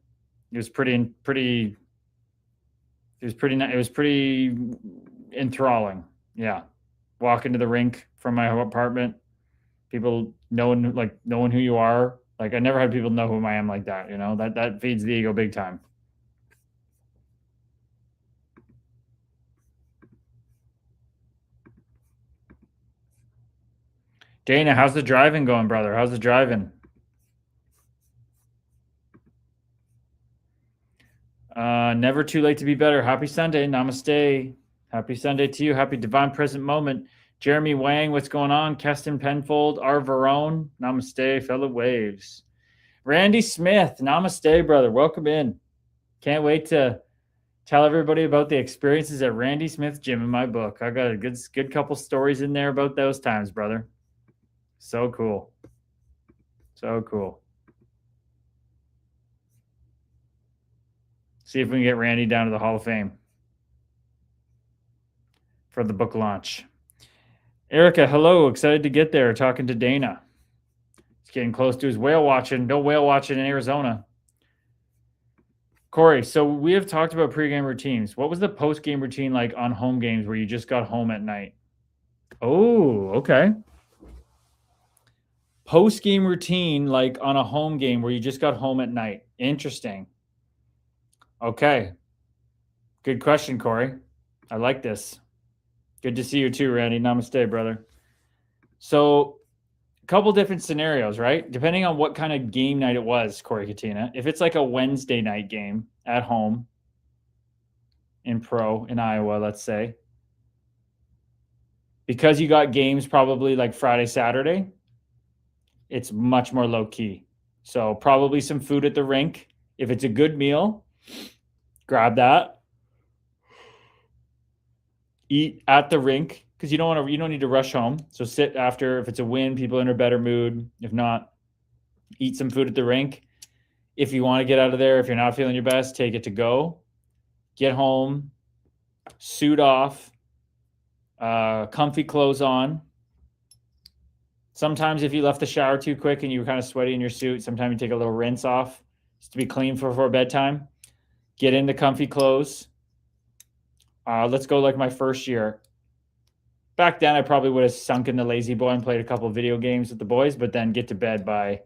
It was pretty enthralling. Yeah. Walk into the rink from my apartment, people knowing who you are. Like I never had people know who I am like that, that feeds the ego big time. Dana, how's the driving going, brother? How's the driving? Never too late to be better. Happy Sunday. Namaste. Happy Sunday to you. Happy divine present moment. Jeremy Wang, what's going on? Keston Penfold, R. Verone. Namaste, fellow waves. Randy Smith. Namaste, brother. Welcome in. Can't wait to Tell everybody about the experiences at Randy Smith Gym in my book. I got a good couple stories in there about those times, brother. So cool. So cool. See if we can get Randy down to the Hall of Fame for the book launch. Erica, hello. Excited to get there. Talking to Dana. He's getting close to his whale watching. No whale watching in Arizona. Corey, so we have talked about pregame routines. What was the postgame routine like on home games where you just got home at night? Oh, okay. Post-game routine like on a home game where you just got home at night. Interesting. Okay. Good question, Corey. I like this. Good to see you too, Randy. Namaste, brother. So a couple different scenarios, right? Depending on what kind of game night it was, Corey Katina. If it's like a Wednesday night game at home in Iowa, let's say, because you got games probably like Friday, Saturday, it's much more low key. So probably some food at the rink. If it's a good meal, grab that. Eat at the rink because you don't need to rush home. So sit after. If it's a win, people are in a better mood. If not, eat some food at the rink. If you want to get out of there, if you're not feeling your best, take it to go. Get home, suit off, comfy clothes on. Sometimes if you left the shower too quick and you were kind of sweaty in your suit, sometimes you take a little rinse off just to be clean for bedtime. Get into comfy clothes. Let's go like my first year. Back then, I probably would have sunk in the lazy boy and played a couple of video games with the boys, but then get to bed by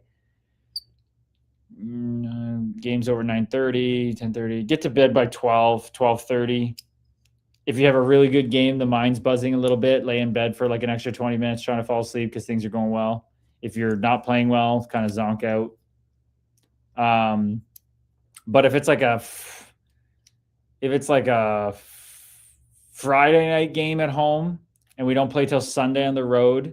games over 9:30, 10:30. Get to bed by 12, 12:30. If you have a really good game, the mind's buzzing a little bit, lay in bed for like an extra 20 minutes trying to fall asleep because things are going well. If you're not playing well, kind of zonk out. But if it's like a Friday night game at home and we don't play till Sunday on the road,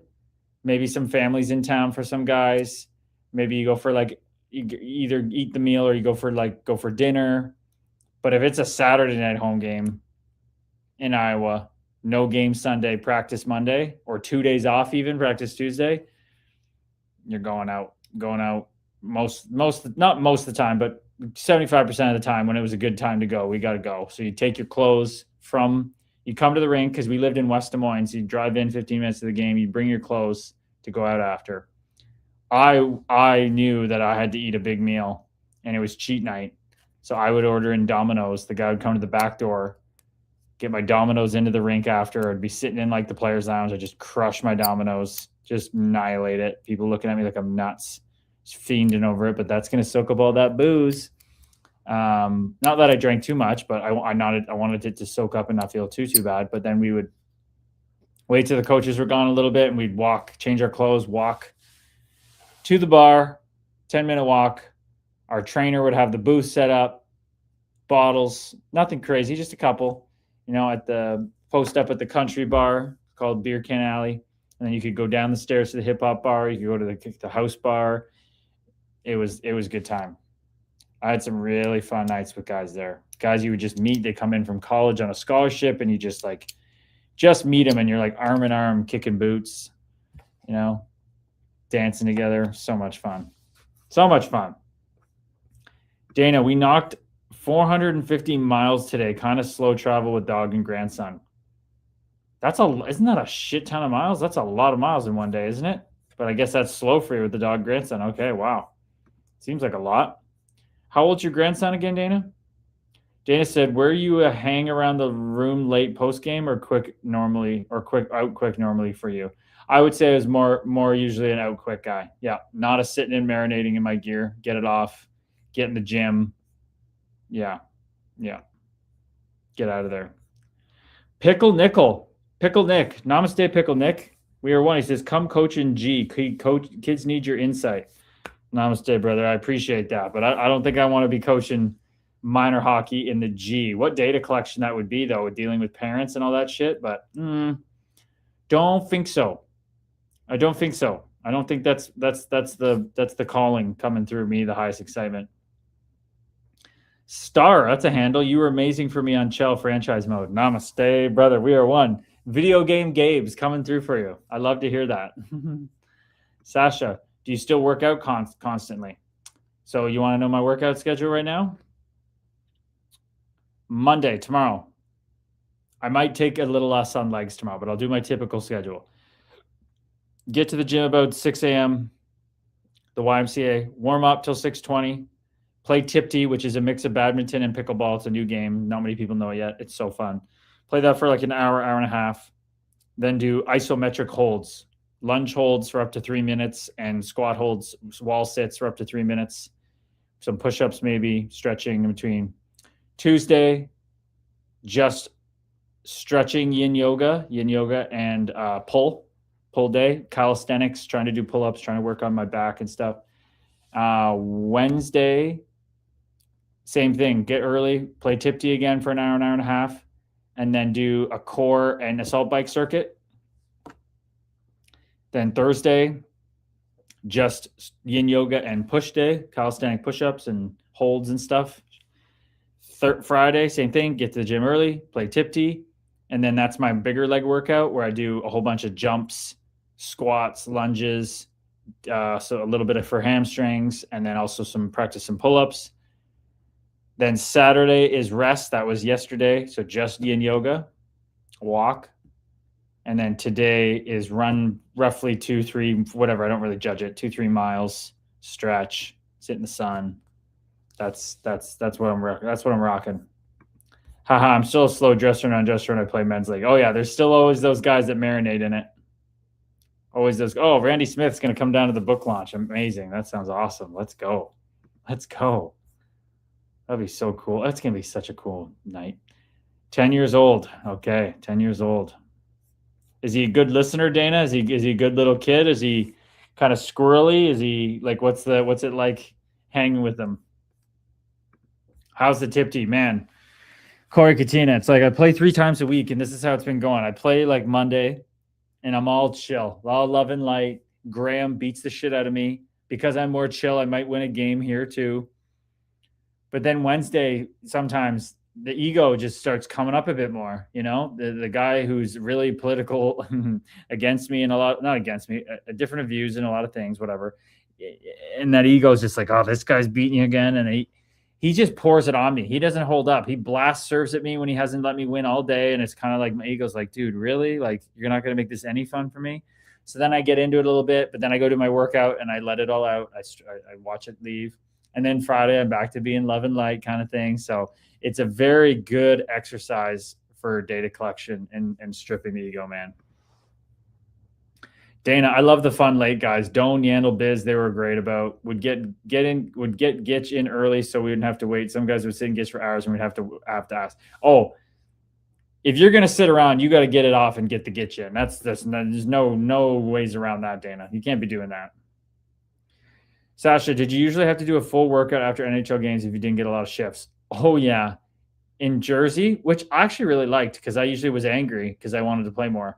maybe some families in town for some guys, maybe you go for like you either eat the meal or you go for dinner. But if it's a Saturday night home game in Iowa, no game Sunday, practice Monday, or 2 days off, even practice Tuesday, you're going out not most of the time, but 75% of the time when it was a good time to go, we got to go. So you take your clothes you come to the rink because we lived in West Des Moines. So you drive in 15 minutes to the game, you bring your clothes to go out after. I knew that I had to eat a big meal and it was cheat night. So I would order in Domino's. The guy would come to the back door, get my Domino's into the rink after. I'd be sitting in like the players' lounge. I'd just crush my Domino's, just annihilate it. People looking at me like I'm nuts, just fiending over it. But that's going to soak up all that booze. Not that I drank too much, but I wanted it to soak up and not feel too bad. But then we would wait till the coaches were gone a little bit and we'd change our clothes, walk to the bar, 10-minute walk. Our trainer would have the booth set up, bottles, nothing crazy, just a couple, at the post up at the country bar called Beer Can Alley. And then you could go down the stairs to the hip hop bar. You could go to the house bar. It was a good time. I had some really fun nights with guys there. Guys you would just meet. They come in from college on a scholarship and you just meet them and you're like arm in arm kicking boots, dancing together. So much fun. So much fun. Dana, we knocked 450 miles today, kind of slow travel with dog and grandson. Isn't that a shit ton of miles? That's a lot of miles in one day, isn't it? But I guess that's slow for you with the dog and grandson. Okay, wow. Seems like a lot. How old's your grandson again, Dana? Dana said, were you a hang around the room late post game or quick normally for you? I would say it was more usually an out quick guy. Yeah, not a sitting in marinating in my gear, get it off, get in the gym. Yeah. Get out of there. Pickle Nick. Namaste, Pickle Nick. We are one. He says, come coach in G. Kids need your insight. Namaste, brother. I appreciate that. But I don't think I want to be coaching minor hockey in the G. What data collection that would be, though, with dealing with parents and all that shit. But don't think so. I don't think so. I don't think that's the calling coming through me, the highest excitement. Star, that's a handle. You were amazing for me on Chell franchise mode. Namaste, brother. We are one. Video game Gabe's coming through for you. I love to hear that. Sasha, do you still work out constantly? So you want to know my workout schedule right now? Monday, tomorrow. I might take a little less on legs tomorrow, but I'll do my typical schedule. Get to the gym about 6 a.m., the YMCA, warm up till 6:20, play Tiptee, which is a mix of badminton and pickleball. It's a new game. Not many people know it yet. It's so fun. Play that for like an hour, hour and a half. Then do isometric holds, lunge holds for up to 3 minutes, and squat holds, wall sits for up to 3 minutes. Some push-ups maybe, stretching in between. Tuesday, just stretching yin yoga and pull day, calisthenics, trying to do pull-ups, trying to work on my back and stuff. Wednesday, same thing, get early, play Tiptee again for an hour and a half, and then do a core and assault bike circuit. Then Thursday, just yin yoga and push day, calisthenic push-ups and holds and stuff. Friday, same thing, get to the gym early, play Tiptee, and then that's my bigger leg workout where I do a whole bunch of jumps, squats, lunges, so a little bit for hamstrings, and then also some pull-ups. Then Saturday is rest. That was yesterday, so just yin yoga, walk. And then today is run roughly 2-3, whatever, I don't really judge it, 2-3 miles, stretch, sit in the sun. That's what I'm rocking. Haha, I'm still a slow dresser and undresser when I play men's league. Oh yeah, there's still always those guys that marinate in it. Always those. Oh, Randy Smith's going to come down to the book launch. Amazing. That sounds awesome. Let's go. That'd be so cool. That's going to be such a cool night. 10 years old. Okay, 10 years old. Is he a good listener, Dana? Is he a good little kid? Is he kind of squirrely? Is he like what's it like hanging with him? How's the Tiptee, man? Corey Katina, it's like I play 3 times a week, and this is how it's been going. I play like Monday, and I'm all chill, all love and light. Graham beats the shit out of me. Because I'm more chill, I might win a game here too. But then Wednesday, sometimes the ego just starts coming up a bit more, you know? The guy who's really political against me and not against me, different views and a lot of things, whatever. And that ego is just like, oh, this guy's beating you again. And he just pours it on me. He doesn't hold up. He blast serves at me when he hasn't let me win all day. And it's kind of like my ego's like, dude, really? Like, you're not going to make this any fun for me? So then I get into it a little bit, but then I go do my workout and I let it all out. I watch it leave. And then Friday, I'm back to being love and light kind of thing. So it's a very good exercise for data collection and stripping the ego, man. Dana, I love the fun late guys. Doan, Yandel, Biz, they were great about. Would get Gitch in early so we wouldn't have to wait. Some guys would sit in Gitch for hours and we'd have to ask. Oh, if you're gonna sit around, you got to get it off and get the Gitch in. There's no ways around that, Dana. You can't be doing that. Sasha, did you usually have to do a full workout after NHL games if you didn't get a lot of shifts? Oh yeah, in Jersey, which I actually really liked because I usually was angry because I wanted to play more.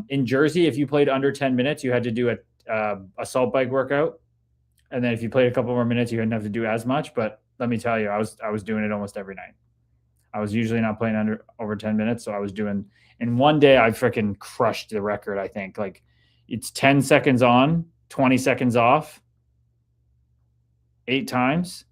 In Jersey, if you played under 10 minutes, you had to do a assault bike workout. And then if you played a couple more minutes, you didn't have to do as much. But let me tell you, I was doing it almost every night. I was usually not playing over 10 minutes. So I was doing, in one day, I freaking crushed the record, I think. Like, it's 10 seconds on, 20 seconds off, 8 times.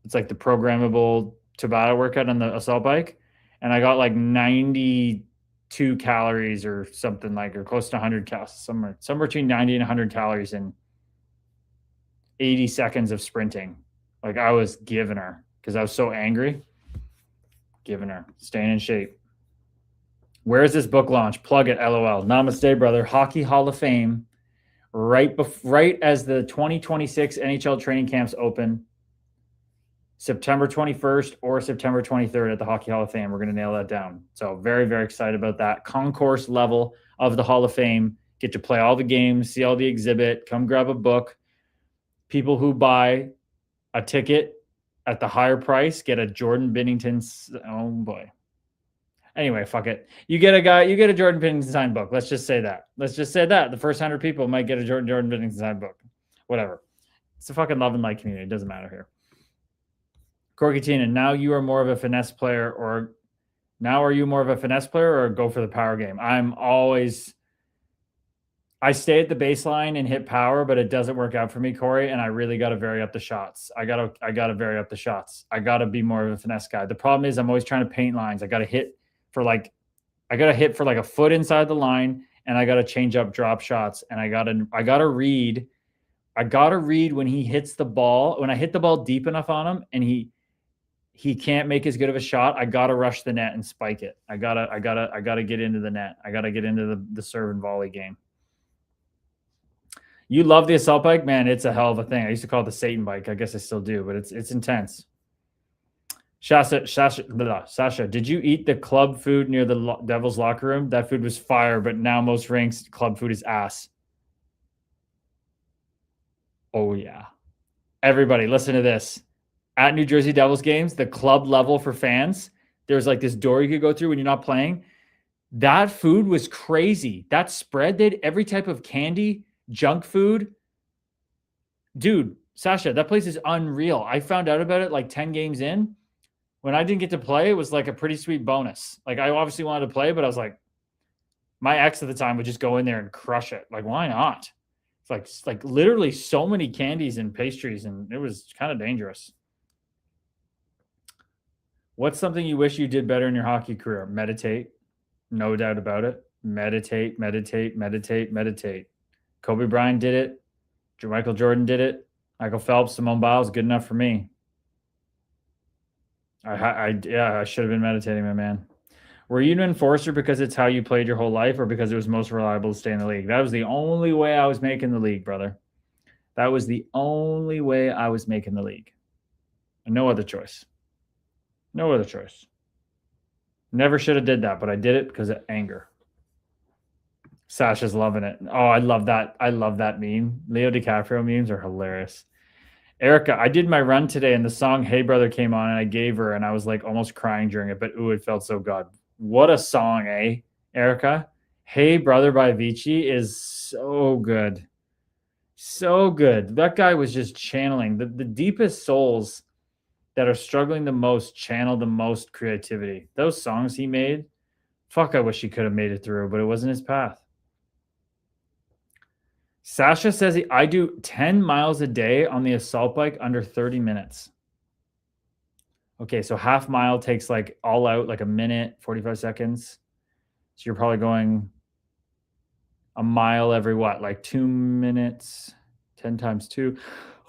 It's like the programmable Tabata workout on the assault bike. And I got like 92 calories or something like, or close to 100 calories, somewhere between 90 and 100 calories in 80 seconds of sprinting. Like, I was giving her because I was so angry. Giving her, staying in shape. Where's this book launch? Plug it, LOL. Namaste, brother. Hockey Hall of Fame. Right as the 2026 NHL training camps open, September 21st or September 23rd at the Hockey Hall of Fame. We're going to nail that down. So very, very excited about that. Concourse level of the Hall of Fame. Get to play all the games, see all the exhibit, come grab a book. People who buy a ticket at the higher price get a Jordan Binnington. Oh boy. Anyway, fuck it. You get a Jordan Binnington signed book. Let's just say that. The first 100 people might get a Jordan Binnington signed book. Whatever. It's a fucking love and light community. It doesn't matter here. Corky Tina, now you are more of a finesse player, or now are you more of a finesse player or go for the power game? I stay at the baseline and hit power, but it doesn't work out for me, Corey. And I really got to vary up the shots. I gotta vary up the shots. I gotta be more of a finesse guy. The problem is I'm always trying to paint lines. I gotta hit for like a foot inside the line, and I gotta change up drop shots. And I gotta read when he hits the ball. When I hit the ball deep enough on him, and he can't make as good of a shot, I gotta rush the net and spike it. I gotta get into the net. I gotta get into the serve and volley game. You love the assault bike, man. It's a hell of a thing. I used to call it the Satan bike. I guess I still do, but it's intense. Sasha, did you eat the club food near the Devil's locker room? That food was fire, but now most rinks club food is ass. Oh yeah. Everybody, listen to this. At New Jersey Devils games, the club level for fans, there's like this door you could go through when you're not playing. That food was crazy. That spread, they had every type of candy, junk food. Dude, Sasha, that place is unreal. I found out about it like 10 games in. When I didn't get to play, it was like a pretty sweet bonus. Like I obviously wanted to play, but I was like, my ex at the time would just go in there and crush it. Like, why not? It's like literally so many candies and pastries, and it was kind of dangerous. What's something you wish you did better in your hockey career? Meditate. No doubt about it. Meditate, meditate, meditate, meditate. Kobe Bryant did it. Michael Jordan did it. Michael Phelps, Simone Biles, good enough for me. I should have been meditating, my man. Were you an enforcer because it's how you played your whole life, or because it was most reliable to stay in the league? That was the only way I was making the league, brother. That was the only way I was making the league. No other choice. No other choice. Never should have did that, but I did it because of anger. Sasha's loving it. Oh, I love that. I love that meme. Leo DiCaprio memes are hilarious. Erica, I did my run today, and the song Hey Brother came on, and I gave her, and I was like almost crying during it, but ooh, it felt so good. What a song, eh, Erica? Hey Brother by Avicii is so good. So good. That guy was just channeling the deepest souls that are struggling the most, channel the most creativity. Those songs he made, fuck, I wish he could have made it through, but it wasn't his path. Sasha says I do 10 miles a day on the assault bike under 30 minutes. Okay, so half mile takes like all out like a minute, 45 seconds. So you're probably going a mile every what? Like 2 minutes, 10 times 2.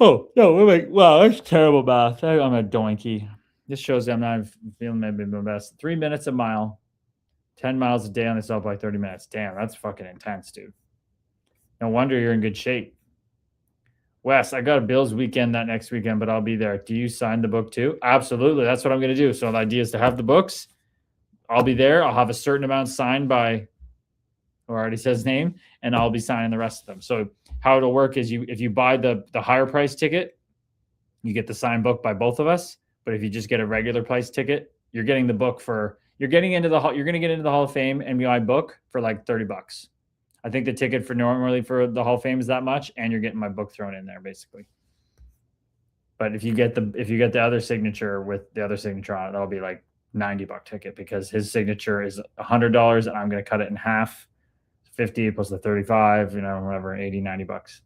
Oh, no, wait, wow, that's terrible math. I'm a donkey. This shows I'm not feeling maybe my best. 3 minutes a mile, 10 miles a day on the assault bike, 30 minutes. Damn, that's fucking intense, dude. No wonder you're in good shape. Wes, I got a Bills weekend that next weekend, but I'll be there. Do you sign the book too? Absolutely. That's what I'm going to do. So the idea is to have the books. I'll be there. I'll have a certain amount signed by, who already says his name, and I'll be signing the rest of them. So how it'll work is if you buy the higher price ticket, you get the signed book by both of us. But if you just get a regular price ticket, you're getting the book you're going to get into the Hall of Fame and my book for like $30. I think the ticket for normally for the Hall of Fame is that much, and you're getting my book thrown in there basically. But if you get the other signature with the other signature on it, that'll be like $90 ticket, because his signature is $100 and I'm going to cut it in half, 50 plus the 35, whatever, 80, $90.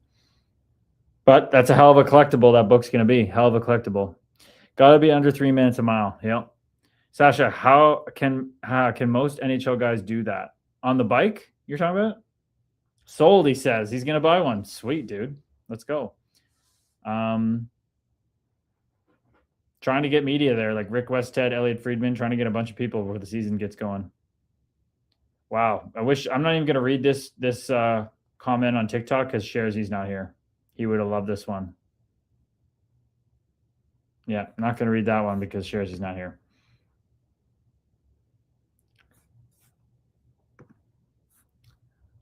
But that's a hell of a collectible. That book's going to be hell of a collectible. Got to be under 3 minutes a mile. Yep. Sasha, how can most NHL guys do that on the bike? You're talking about? Sold, he says. He's going to buy one. Sweet, dude. Let's go. Trying to get media there, like Rick Westhead, Elliot Friedman, trying to get a bunch of people before the season gets going. Wow. I'm not even going to read this comment on TikTok because Sherzy's not here. He would have loved this one. Yeah, I'm not going to read that one because Sherzy's not here.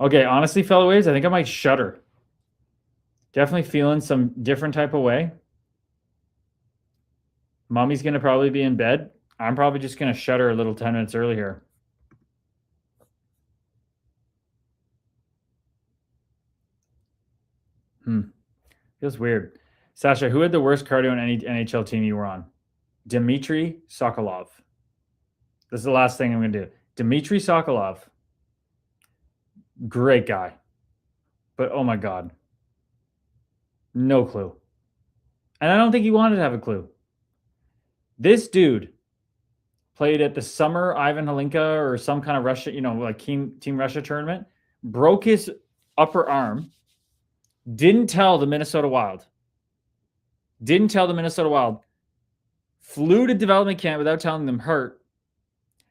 Okay, honestly, fellow waves, I think I might shudder. Definitely feeling some different type of way. Mommy's going to probably be in bed. I'm probably just going to shudder a little 10 minutes early here. Feels weird. Sasha, who had the worst cardio on any NHL team you were on? Dmitry Sokolov. This is the last thing I'm going to do. Dmitry Sokolov, great guy. But oh my God, no clue. And I don't think he wanted to have a clue. This dude played at the summer Ivan Halinka or some kind of Russia, like Team Russia tournament, broke his upper arm, didn't tell the Minnesota Wild, flew to development camp without telling them, hurt,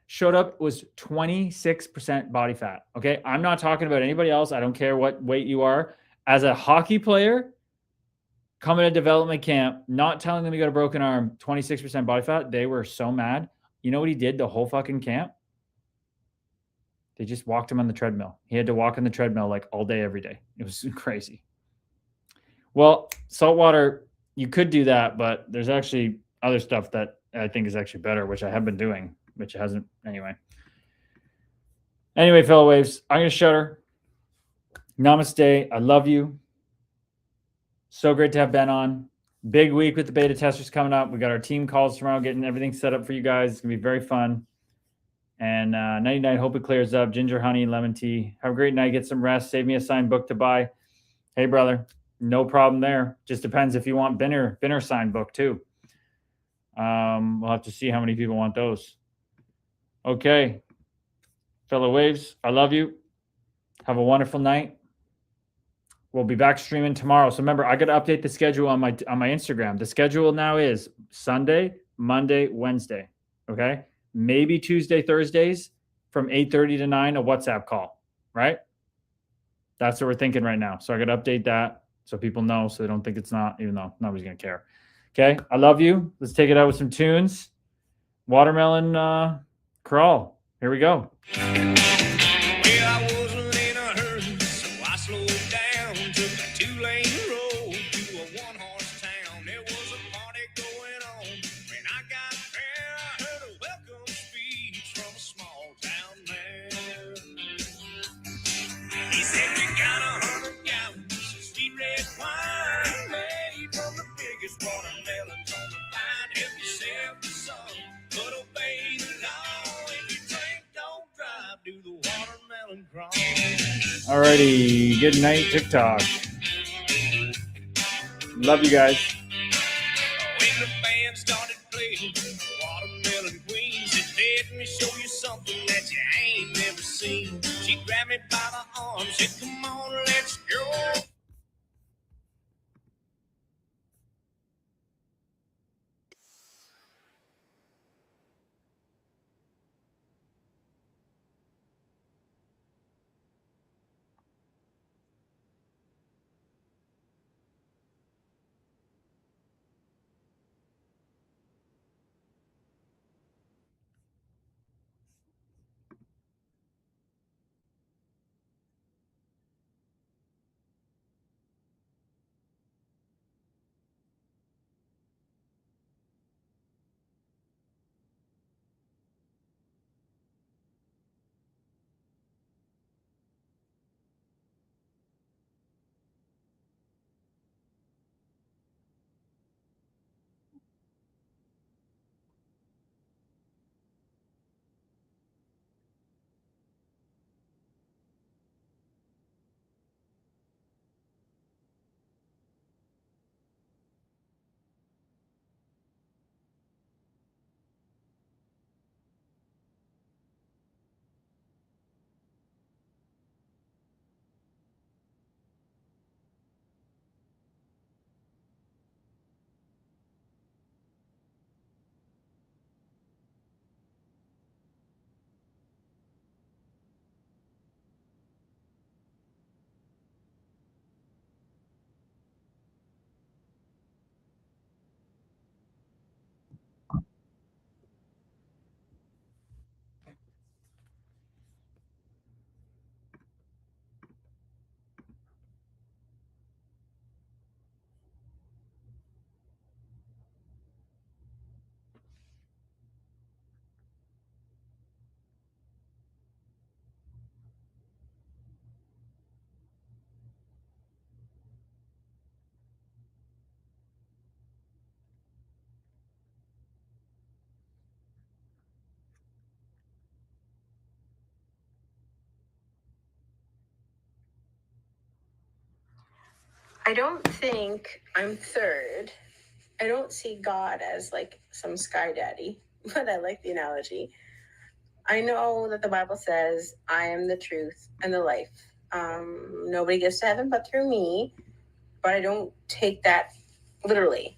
showed up, was 26% body fat. Okay. I'm not talking about anybody else. I don't care what weight you are. As a hockey player, coming to development camp, not telling them you got a broken arm, 26% body fat, they were so mad. You know what he did the whole fucking camp? They just walked him on the treadmill. He had to walk on the treadmill like all day, every day. It was crazy. Well, saltwater, you could do that, but there's actually other stuff that I think is actually better, which I have been doing, which hasn't anyway. Anyway, fellow waves, I'm going to shut her. Namaste. I love you. So great to have Ben on. Big week with the beta testers coming up. We got our team calls tomorrow, getting everything set up for you guys. It's going to be very fun. And nighty night, hope it clears up. Ginger, honey, lemon tea. Have a great night. Get some rest. Save me a signed book to buy. Hey, brother, no problem there. Just depends if you want Binner signed book too. We'll have to see how many people want those. Okay, fellow waves, I love you. Have a wonderful night. We'll be back streaming tomorrow. So remember, I got to update the schedule on my Instagram. The schedule now is Sunday, Monday, Wednesday. Okay, maybe Tuesday, Thursdays from 8:30 to 9, a WhatsApp call. Right? That's what we're thinking right now. So I got to update that so people know, so they don't think it's not, even though nobody's gonna care. Okay, I love you. Let's take it out with some tunes. Watermelon Crawl. Here we go. Well, I wasn't in a hurry, so I slowed down. Took a 2-lane road to a 1-horse town. There was a party going on. When I got there, I heard a welcome speech from a small town man. He said, "We got 100 gallons of sweet red wine made from the biggest watermelons on the vine. Help yourself to some, but obey the law. If you drink, don't drive, do the watermelon crawl." Alrighty, good night, TikTok. Love you guys. When the band started playing Watermelon Queen, said, "Let me show you something that you ain't never seen." She grabbed me by the arm, said, "Come on, let's go." I don't think I'm third. I don't see God as like some sky daddy, but I like the analogy. I know that the Bible says, I am the truth and the life. Nobody gets to heaven but through me, but I don't take that literally.